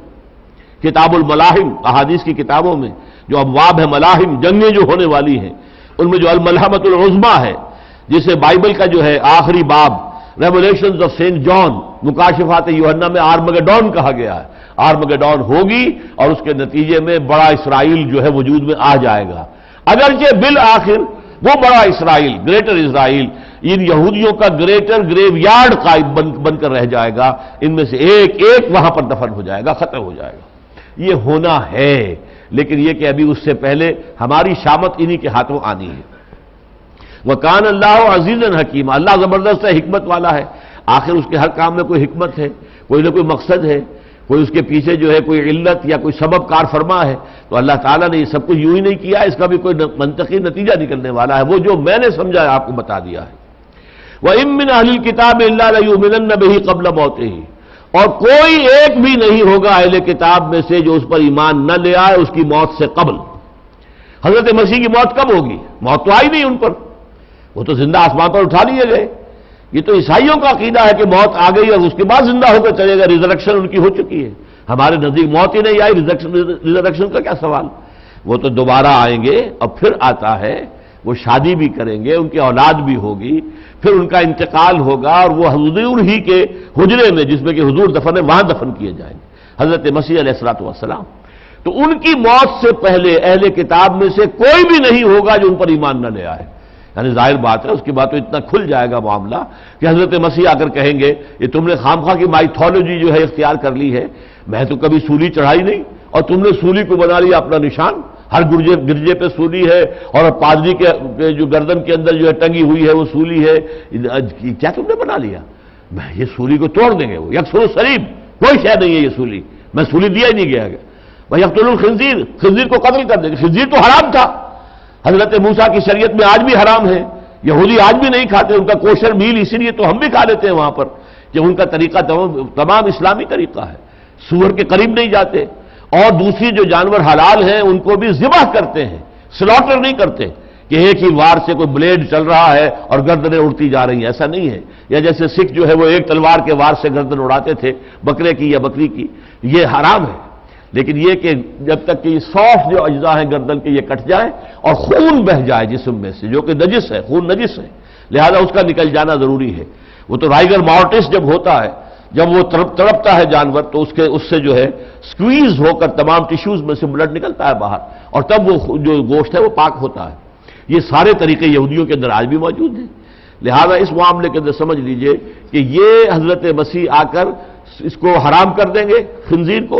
کتاب الملاحم، احادیث کی کتابوں میں جو ابواب ہے ملاحم، جنگیں جو ہونے والی ہیں، ان میں جو الملحمۃ العظمیٰ ہے، جسے بائبل کا جو ہے آخری باب ریولیشنز آف سینٹ جان، مکاشفات یوحنا میں آرمگڈون کہا گیا ہے، آرمگڈون ہوگی اور اس کے نتیجے میں بڑا اسرائیل جو ہے وجود میں آ جائے گا، اگرچہ بالآخر وہ بڑا اسرائیل، گریٹر اسرائیل، ان یہودیوں کا گریٹر گریو یارڈ قائم بن کر رہ جائے گا، ان میں سے ایک ایک وہاں پر دفن ہو جائے گا، ختم ہو جائے گا۔ یہ ہونا ہے، لیکن یہ کہ ابھی اس سے پہلے ہماری شامت انہی کے ہاتھوں آنی ہے۔ وَكَانَ اللَّهُ عَزِيزًا حَكِيمًا، اللہ زبردست ہے، حکمت والا ہے، آخر اس کے ہر کام میں کوئی حکمت ہے، کوئی نہ کوئی مقصد ہے، کوئی اس کے پیچھے جو ہے کوئی علت یا کوئی سبب کار فرما ہے، تو اللہ تعالیٰ نے یہ سب کچھ یوں ہی نہیں کیا، اس کا بھی کوئی منطقی نتیجہ نکلنے والا ہے، وہ جو میں نے سمجھا ہے آپ کو بتا دیا ہے۔ وَإِن مِّنْ أَهْلِ الْكِتَابِ إِلَّا لَيُؤْمِنَنَّ بِهِ قَبْلَ مَوْتِهِ، اور کوئی ایک بھی نہیں ہوگا اہل کتاب میں سے جو اس پر ایمان نہ لے آئے اس کی موت سے قبل۔ حضرت مسیح کی موت کب ہوگی؟ موت تو آئی نہیں ان پر، وہ تو زندہ آسمان پر اٹھا لیے گئے۔ یہ تو عیسائیوں کا عقیدہ ہے کہ موت آ گئی اور اس کے بعد زندہ ہو کر چلے گا، ریزریکشن ان کی ہو چکی ہے۔ ہمارے نزدیک موت ہی نہیں آئی، ریزریکشن کا کیا سوال؟ وہ تو دوبارہ آئیں گے، اور پھر آتا ہے وہ شادی بھی کریں گے، ان کی اولاد بھی ہوگی، پھر ان کا انتقال ہوگا، اور وہ حضور ہی کے حجرے میں جس میں کہ حضور دفن ہے وہاں دفن کیے جائیں گے، حضرت مسیح علیہ الصلوۃ والسلام۔ تو ان کی موت سے پہلے اہل کتاب میں سے کوئی بھی نہیں ہوگا جو ان پر ایمان نہ لے آئے. یعنی ظاہر بات ہے اس کے بعد تو اتنا کھل جائے گا معاملہ کہ حضرت مسیح آ کر کہیں گے یہ تم نے خامخواہ کی مائتھولوجی جو ہے اختیار کر لی ہے، میں تو کبھی سولی چڑھائی نہیں اور تم نے سولی کو بنا لیا اپنا نشان. ہر گرجے پہ سولی ہے اور پادری کے جو گردن کے اندر جو ہے ٹنگی ہوئی ہے وہ سولی ہے. کیا تم نے بنا لیا؟ میں یہ سولی کو توڑ دیں گے. وہ یکسر سلیم، کوئی شے نہیں ہے یہ سولی، میں سولی دیا ہی نہیں گیا. وہ یقتل الخنزیر، خنزیر کو قتل کر دیں گے. خنزیر تو حرام تھا، حضرت موسیٰ کی شریعت میں آج بھی حرام ہے. یہودی آج بھی نہیں کھاتے، ان کا کوشر میل اسی لیے تو ہم بھی کھا لیتے ہیں وہاں پر کہ ان کا طریقہ تمام اسلامی طریقہ ہے. سور کے قریب نہیں جاتے. اور دوسری جو جانور حلال ہیں ان کو بھی ذبح کرتے ہیں، سلاٹر نہیں کرتے کہ ایک ہی وار سے کوئی بلیڈ چل رہا ہے اور گردنیں اڑتی جا رہی ہیں، ایسا نہیں ہے. یا جیسے سکھ جو ہے وہ ایک تلوار کے وار سے گردن اڑاتے تھے بکرے کی یا بکری کی، یہ حرام ہے. لیکن یہ کہ جب تک کہ سافٹ جو اجزاء ہیں گردن کے یہ کٹ جائے اور خون بہہ جائے جسم میں سے، جو کہ نجس ہے، خون نجس ہے، لہذا اس کا نکل جانا ضروری ہے. وہ تو رائگر مارٹس جب ہوتا ہے، جب وہ تڑپتا ہے جانور تو اس سے جو ہے سکویز ہو کر تمام ٹیشوز میں سے بلڈ نکلتا ہے باہر اور تب وہ جو گوشت ہے وہ پاک ہوتا ہے. یہ سارے طریقے یہودیوں کے اندر آج بھی موجود ہیں. لہذا اس معاملے کے اندر سمجھ لیجئے کہ یہ حضرت مسیح آ کر اس کو حرام کر دیں گے، خنزیر کو،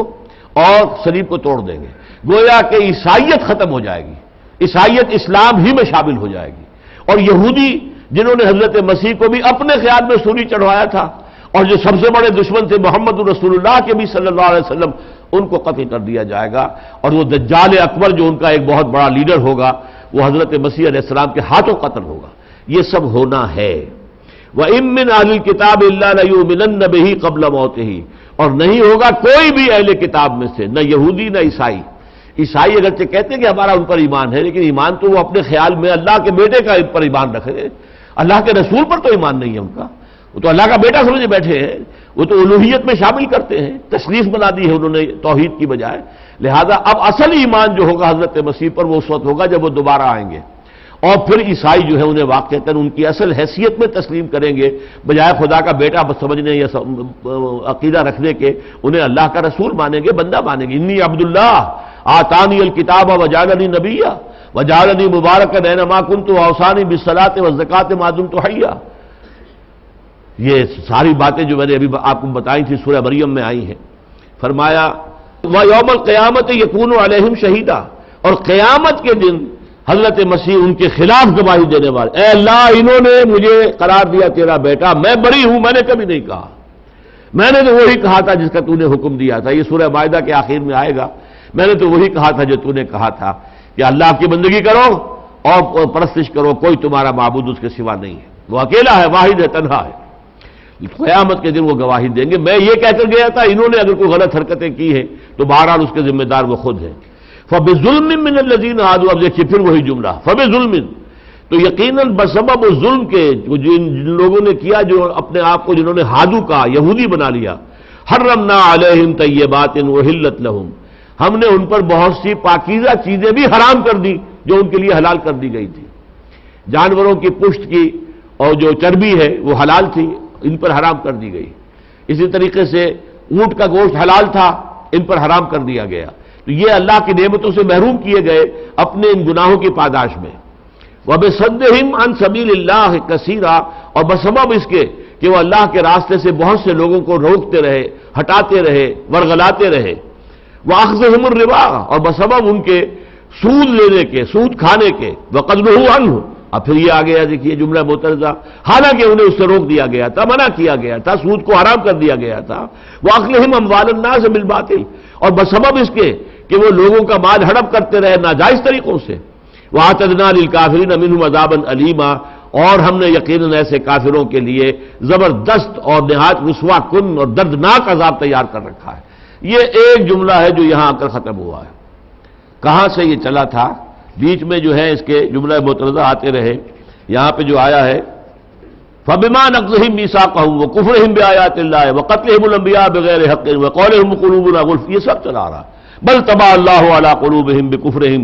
اور صلیب کو توڑ دیں گے. گویا کہ عیسائیت ختم ہو جائے گی، عیسائیت اسلام ہی میں شامل ہو جائے گی. اور یہودی جنہوں نے حضرت مسیح کو بھی اپنے خیال میں سولی چڑھوایا تھا اور جو سب سے بڑے دشمن تھے محمد رسول اللہ کے بھی صلی اللہ علیہ وسلم، ان کو قتل کر دیا جائے گا. اور وہ دجال اکبر جو ان کا ایک بہت بڑا لیڈر ہوگا وہ حضرت مسیح علیہ السلام کے ہاتھوں قتل ہوگا. یہ سب ہونا ہے. وَإِن مِّنْ أَهْلِ الْكِتَابِ إِلَّا لَيُؤْمِنَنَّ بِهِ قَبْلَ مَوْتِهِ، اور نہیں ہوگا کوئی بھی اہل کتاب میں سے، نہ یہودی نہ عیسائی. عیسائی اگرچہ کہتے ہیں کہ ہمارا ان پر ایمان ہے، لیکن ایمان تو وہ اپنے خیال میں اللہ کے بیٹے کا پر ایمان رکھیں گے، اللہ کے رسول پر تو ایمان نہیں ہے ان کا. وہ تو اللہ کا بیٹا سمجھے بیٹھے ہیں، وہ تو الوہیت میں شامل کرتے ہیں، تشریف بنا دی ہے انہوں نے توحید کی بجائے. لہذا اب اصل ایمان جو ہوگا حضرت مسیح پر وہ اس وقت ہوگا جب وہ دوبارہ آئیں گے. اور پھر عیسائی جو ہے انہیں واقعتاً ان کی اصل حیثیت میں تسلیم کریں گے، بجائے خدا کا بیٹا سمجھنے یا عقیدہ رکھنے کے انہیں اللہ کا رسول مانیں گے، بندہ مانیں گے. انی عبداللہ آتانی الکتاب وجعلنی نبیا وجعلنی مبارکا اینما کنت واوصانی بالصلاۃ والزکاۃ ما دمت حیا. یہ ساری باتیں جو میں نے ابھی آپ کو بتائی تھی سورہ مریم میں آئی ہیں. فرمایا وَيَوْمَ الْقِيَامَةِ يَكُونُ عَلَيْهِمْ شَهِيدًا، اور قیامت کے دن حضرت مسیح ان کے خلاف گواہی دینے والے. اے اللہ انہوں نے مجھے قرار دیا تیرا بیٹا، میں بری ہوں، میں نے کبھی نہیں کہا، میں نے تو وہی کہا تھا جس کا تو نے حکم دیا تھا. یہ سورہ مائدہ کے آخر میں آئے گا. میں نے تو وہی کہا تھا جو تو نے کہا تھا کہ اللہ کی بندگی کرو اور پرستش کرو، کوئی تمہارا معبود اس کے سوا نہیں ہے، وہ اکیلا ہے، واحد ہے، تنہا ہے. قیامت کے دن وہ گواہی دیں گے میں یہ کہہ کر گیا تھا، انہوں نے اگر کوئی غلط حرکتیں کی ہیں تو بہرحال اس کے ذمہ دار وہ خود ہیں. فَبِظُلْمٍ مِّنَ الَّذِينَ هَادُوا، اب دیکھیے پھر وہی جملہ فَبِظُلْمٍ، تو یقیناً بسبب ظلم کے جن لوگوں نے کیا، جو اپنے آپ کو جنہوں نے ہادو کا یہودی بنا لیا. حرمنا علیہم طیبات احلت لہم، ہم نے ان پر بہت سی پاکیزہ چیزیں بھی حرام کر دی جو ان کے لیے حلال کر دی گئی تھی. جانوروں کی پشت کی اور جو چربی ہے وہ حلال تھی، ان پر حرام کر دی گئی. اسی طریقے سے اونٹ کا گوشت حلال تھا، ان پر حرام کر دیا گیا. تو یہ اللہ کی نعمتوں سے محروم کیے گئے اپنے ان گناہوں کی پاداش میں. وَبِصَدِّهِمْ عَنْ سَبِيلِ اللَّهِ كَثِيرًا، اور بسبب اس کے کہ وہ اللہ کے راستے سے بہت سے لوگوں کو روکتے رہے، ہٹاتے رہے، ورغلاتے رہے. وَأَخْذِهِمُ الرِّبَا، اور بسبب ان کے سود لینے کے، سود کھانے کے. وَقَدْ نُهُوا عَنْهُ، اب پھر یہ آ گیا دیکھیے جملہ معترضہ، حالانکہ انہیں اس سے روک دیا گیا تھا، منع کیا گیا تھا، سود کو حرام کر دیا گیا تھا. وَأَخْذِهِمْ أَمْوَالَ النَّاسِ بِالْبَاطِلِ، اور بسبب اس کے کہ وہ لوگوں کا مال ہڑپ کرتے رہے ناجائز طریقوں سے. وَأَعْتَدْنَا لِلْكَافِرِينَ مِنْهُمْ عَذَابًا أَلِيمًا، اور ہم نے یقیناً ایسے کافروں کے لیے زبردست اور نہایت رسوا کن اور دردناک عذاب تیار کر رکھا ہے. یہ ایک جملہ ہے جو یہاں آ کر ختم ہوا ہے. کہاں سے یہ چلا تھا؟ بیچ میں جو ہے اس کے جملہ معترضہ آتے رہے. یہاں پہ جو آیا ہے فَبِمَا نَقْضِهِمْ مِيثَاقَهُمْ وَكُفْرِهِمْ بِآيَاتِ اللَّهِ وَقَتْلِهِمُ الْأَنْبِيَاءَ بِغَيْرِ حَقٍّ وَقَوْلِهِمْ قُلُوبُنَا غُلْفٌ، یہ سب چلا رہا. بَلْ طَبَعَ اللَّهُ عَلَىٰ قُلُوبِهِمْ بِكُفْرِهِمْ.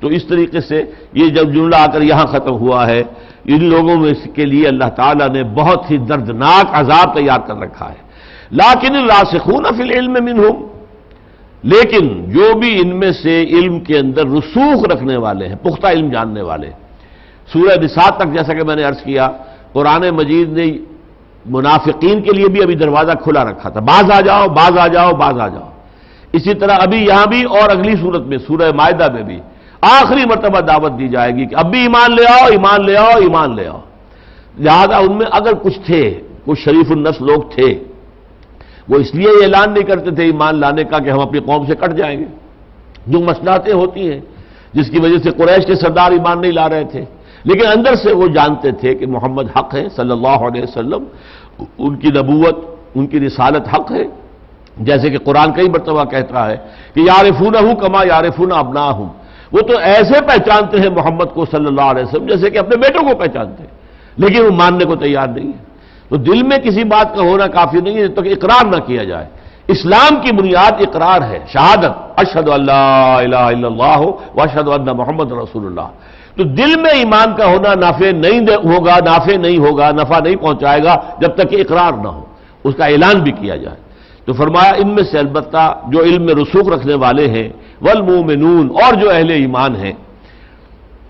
تو اس طریقے سے یہ جب جملہ آ کر یہاں ختم ہوا ہے، ان لوگوں میں کے لیے اللہ تعالیٰ نے بہت ہی دردناک عذاب تیار کر رکھا ہے. لَٰكِنِ الرَّاسِخُونَ فِي الْعِلْمِ مِنْهُمْ، لیکن جو بھی ان میں سے علم کے اندر رسوخ رکھنے والے ہیں، پختہ علم جاننے والے، سورہ نساء تک جیسا کہ میں نے عرض کیا، قرآن مجید نے منافقین کے لیے بھی ابھی دروازہ کھلا رکھا تھا، باز آ جاؤ باز آ جاؤ باز آ جاؤ۔ اسی طرح ابھی یہاں بھی اور اگلی صورت میں سورہ مائدہ میں بھی آخری مرتبہ دعوت دی جائے گی کہ اب بھی ایمان لے آؤ ایمان لے آؤ ایمان لے آؤ۔ لہذا ان میں اگر کچھ تھے، کچھ شریف النفس لوگ تھے، وہ اس لیے اعلان نہیں کرتے تھے ایمان لانے کا کہ ہم اپنی قوم سے کٹ جائیں گے، جو مصلحتیں ہوتی ہیں جس کی وجہ سے قریش کے سردار ایمان نہیں لا رہے تھے، لیکن اندر سے وہ جانتے تھے کہ محمد حق ہے صلی اللہ علیہ وسلم، ان کی نبوت، ان کی رسالت حق ہے، جیسے کہ قرآن کئی مرتبہ کہتا ہے کہ یعرفونہ کما یعرفون ابناہم، وہ تو ایسے پہچانتے ہیں محمد کو صلی اللہ علیہ وسلم جیسے کہ اپنے بیٹوں کو پہچانتے ہیں، لیکن وہ ماننے کو تیار نہیں ہے۔ تو دل میں کسی بات کا ہونا کافی نہیں ہے جب تک اقرار نہ کیا جائے۔ اسلام کی بنیاد اقرار ہے، شہادت، اشہد ان لا الہ الا اللہ واشہد ان محمد رسول اللہ۔ تو دل میں ایمان کا ہونا نافع نہیں ہوگا، نفع نہیں پہنچائے گا جب تک کہ اقرار نہ ہو، اس کا اعلان بھی کیا جائے۔ تو فرمایا ان میں سے البتہ جو علم میں رسوخ رکھنے والے ہیں، والمومنون، اور جو اہل ایمان ہیں،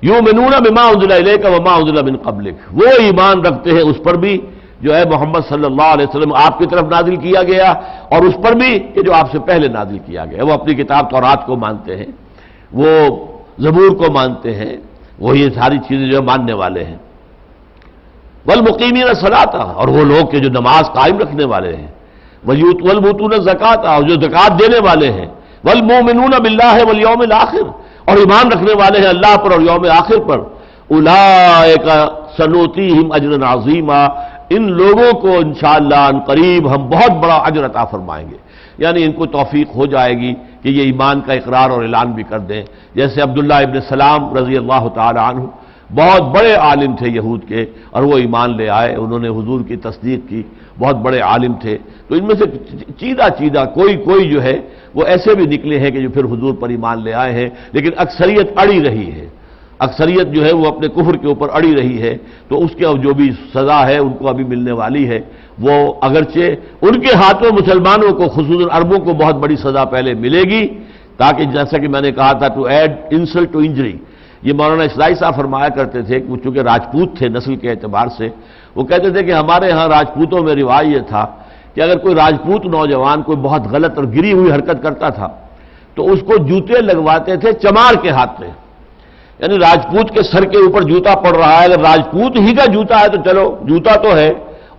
یؤمنون بما انزل الیک وما انزل من قبلک، وہ ایمان رکھتے ہیں اس پر بھی جو ہے محمد صلی اللہ علیہ وسلم آپ کی طرف نازل کیا گیا، اور اس پر بھی کہ جو آپ سے پہلے نازل کیا گیا۔ وہ اپنی کتاب تورات کو مانتے ہیں، وہ زبور کو مانتے ہیں، وہ یہ ساری چیزیں جو ماننے والے ہیں۔ والمقیمین الصلاۃ، اور وہ لوگ کہ جو نماز قائم رکھنے والے ہیں، والمؤتون الزکاۃ، اور جو زکوٰۃ دینے والے ہیں، والمؤمنون باللہ والیوم الآخر، اور ایمان رکھنے والے ہیں اللہ پر اور یوم آخر پر، اولئک سنؤتیہم اجرا عظیما، ان لوگوں کو انشاءاللہ ان قریب ہم بہت بڑا اجر عطا فرمائیں گے، یعنی ان کو توفیق ہو جائے گی کہ یہ ایمان کا اقرار اور اعلان بھی کر دیں۔ جیسے عبداللہ ابن سلام رضی اللہ تعالی عنہ بہت بڑے عالم تھے یہود کے، اور وہ ایمان لے آئے، انہوں نے حضور کی تصدیق کی، بہت بڑے عالم تھے۔ تو ان میں سے چیدہ کوئی جو ہے وہ ایسے بھی نکلے ہیں کہ جو پھر حضور پر ایمان لے آئے ہیں، لیکن اکثریت اڑی رہی ہے، اکثریت جو ہے وہ اپنے کفر کے اوپر اڑی رہی ہے، تو اس کے جو بھی سزا ہے ان کو ابھی ملنے والی ہے۔ وہ اگرچہ ان کے ہاتھوں مسلمانوں کو خصوصاً عربوں کو بہت بڑی سزا پہلے ملے گی، تاکہ جیسا کہ میں نے کہا تھا to add insult to injury, یہ مولانا اسلائی صاحب فرمایا کرتے تھے کہ وہ چونکہ راجپوت تھے نسل کے اعتبار سے، وہ کہتے تھے کہ ہمارے ہاں راجپوتوں میں رواج یہ تھا کہ اگر کوئی راجپوت نوجوان کوئی بہت غلط اور گری ہوئی حرکت کرتا تھا تو اس کو جوتے لگواتے تھے چمار کے ہاتھ میں، یعنی راجپوت کے سر کے اوپر جوتا پڑ رہا ہے، اگر راجپوت ہی کا جوتا ہے تو چلو جوتا تو ہے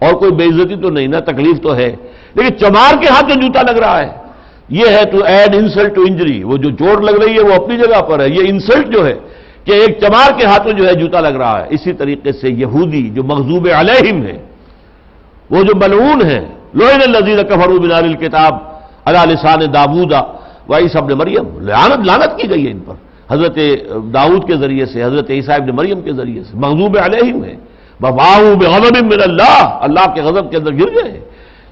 اور کوئی بے عزتی تو نہیں نا، تکلیف تو ہے، لیکن چمار کے ہاتھ جو جوتا لگ رہا ہے یہ ہے to add insult to injury, وہ جو چوٹ لگ رہی ہے وہ اپنی جگہ پر ہے، یہ انسلٹ جو ہے کہ ایک چمار کے ہاتھوں جو ہے جوتا لگ رہا ہے۔ اسی طریقے سے یہودی جو مغضوب علیہم ہیں، وہ جو ملعون ہیں، لعن الذین کفروا من اہل الکتاب علی لسان داؤد وعیسی ابن مریم، لعنت کی گئی ہے ان پر حضرت داؤد کے ذریعے سے، حضرت عیسیٰ ابن مریم کے ذریعے سے، مغضوب علیہم ہیں، وباؤوا بغضب من اللہ کے غضب کے اندر گر گئے ہیں۔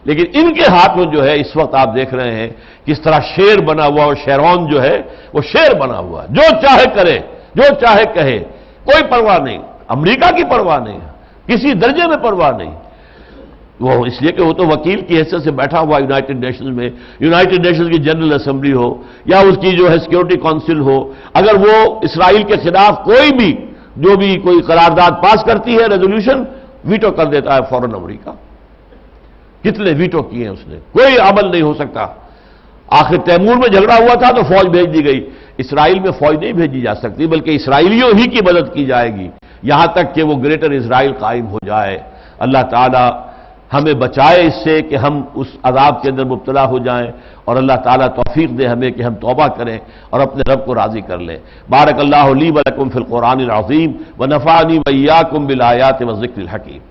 لیکن ان کے ہاتھ میں جو ہے اس وقت آپ دیکھ رہے ہیں کس طرح شیر بنا ہوا، اور شیرون جو ہے وہ شیر بنا ہوا ہے، جو چاہے کرے جو چاہے کہے، کوئی پرواہ نہیں، امریکہ کی پرواہ نہیں، کسی درجے میں پرواہ نہیں، وہ اس لیے کہ وہ تو وکیل کی حیثیت سے بیٹھا ہوا یونائٹڈ نیشنز میں، یونائٹڈ نیشنز کی جنرل اسمبلی ہو یا اس کی جو ہے سیکورٹی کونسل ہو، اگر وہ اسرائیل کے خلاف کوئی قرارداد پاس کرتی ہے ریزولوشن، ویٹو کر دیتا ہے فوراً امریکہ۔ کتنے ویٹو کیے ہیں اس نے، کوئی عمل نہیں ہو سکتا۔ آخر تیمور میں جھگڑا ہوا تھا تو فوج بھیج دی گئی، اسرائیل میں فوج نہیں بھیجی جا سکتی، بلکہ اسرائیلیوں ہی کی مدد کی جائے گی یہاں تک کہ وہ گریٹر اسرائیل قائم ہو جائے۔ اللہ تعالی ہمیں بچائے اس سے کہ ہم اس عذاب کے اندر مبتلا ہو جائیں، اور اللہ تعالیٰ توفیق دے ہمیں کہ ہم توبہ کریں اور اپنے رب کو راضی کر لیں۔ بارک اللہ لی و لکم فی القرآن العظیم ونفعنی وإیاکم بالآیات والذکر الحکیم۔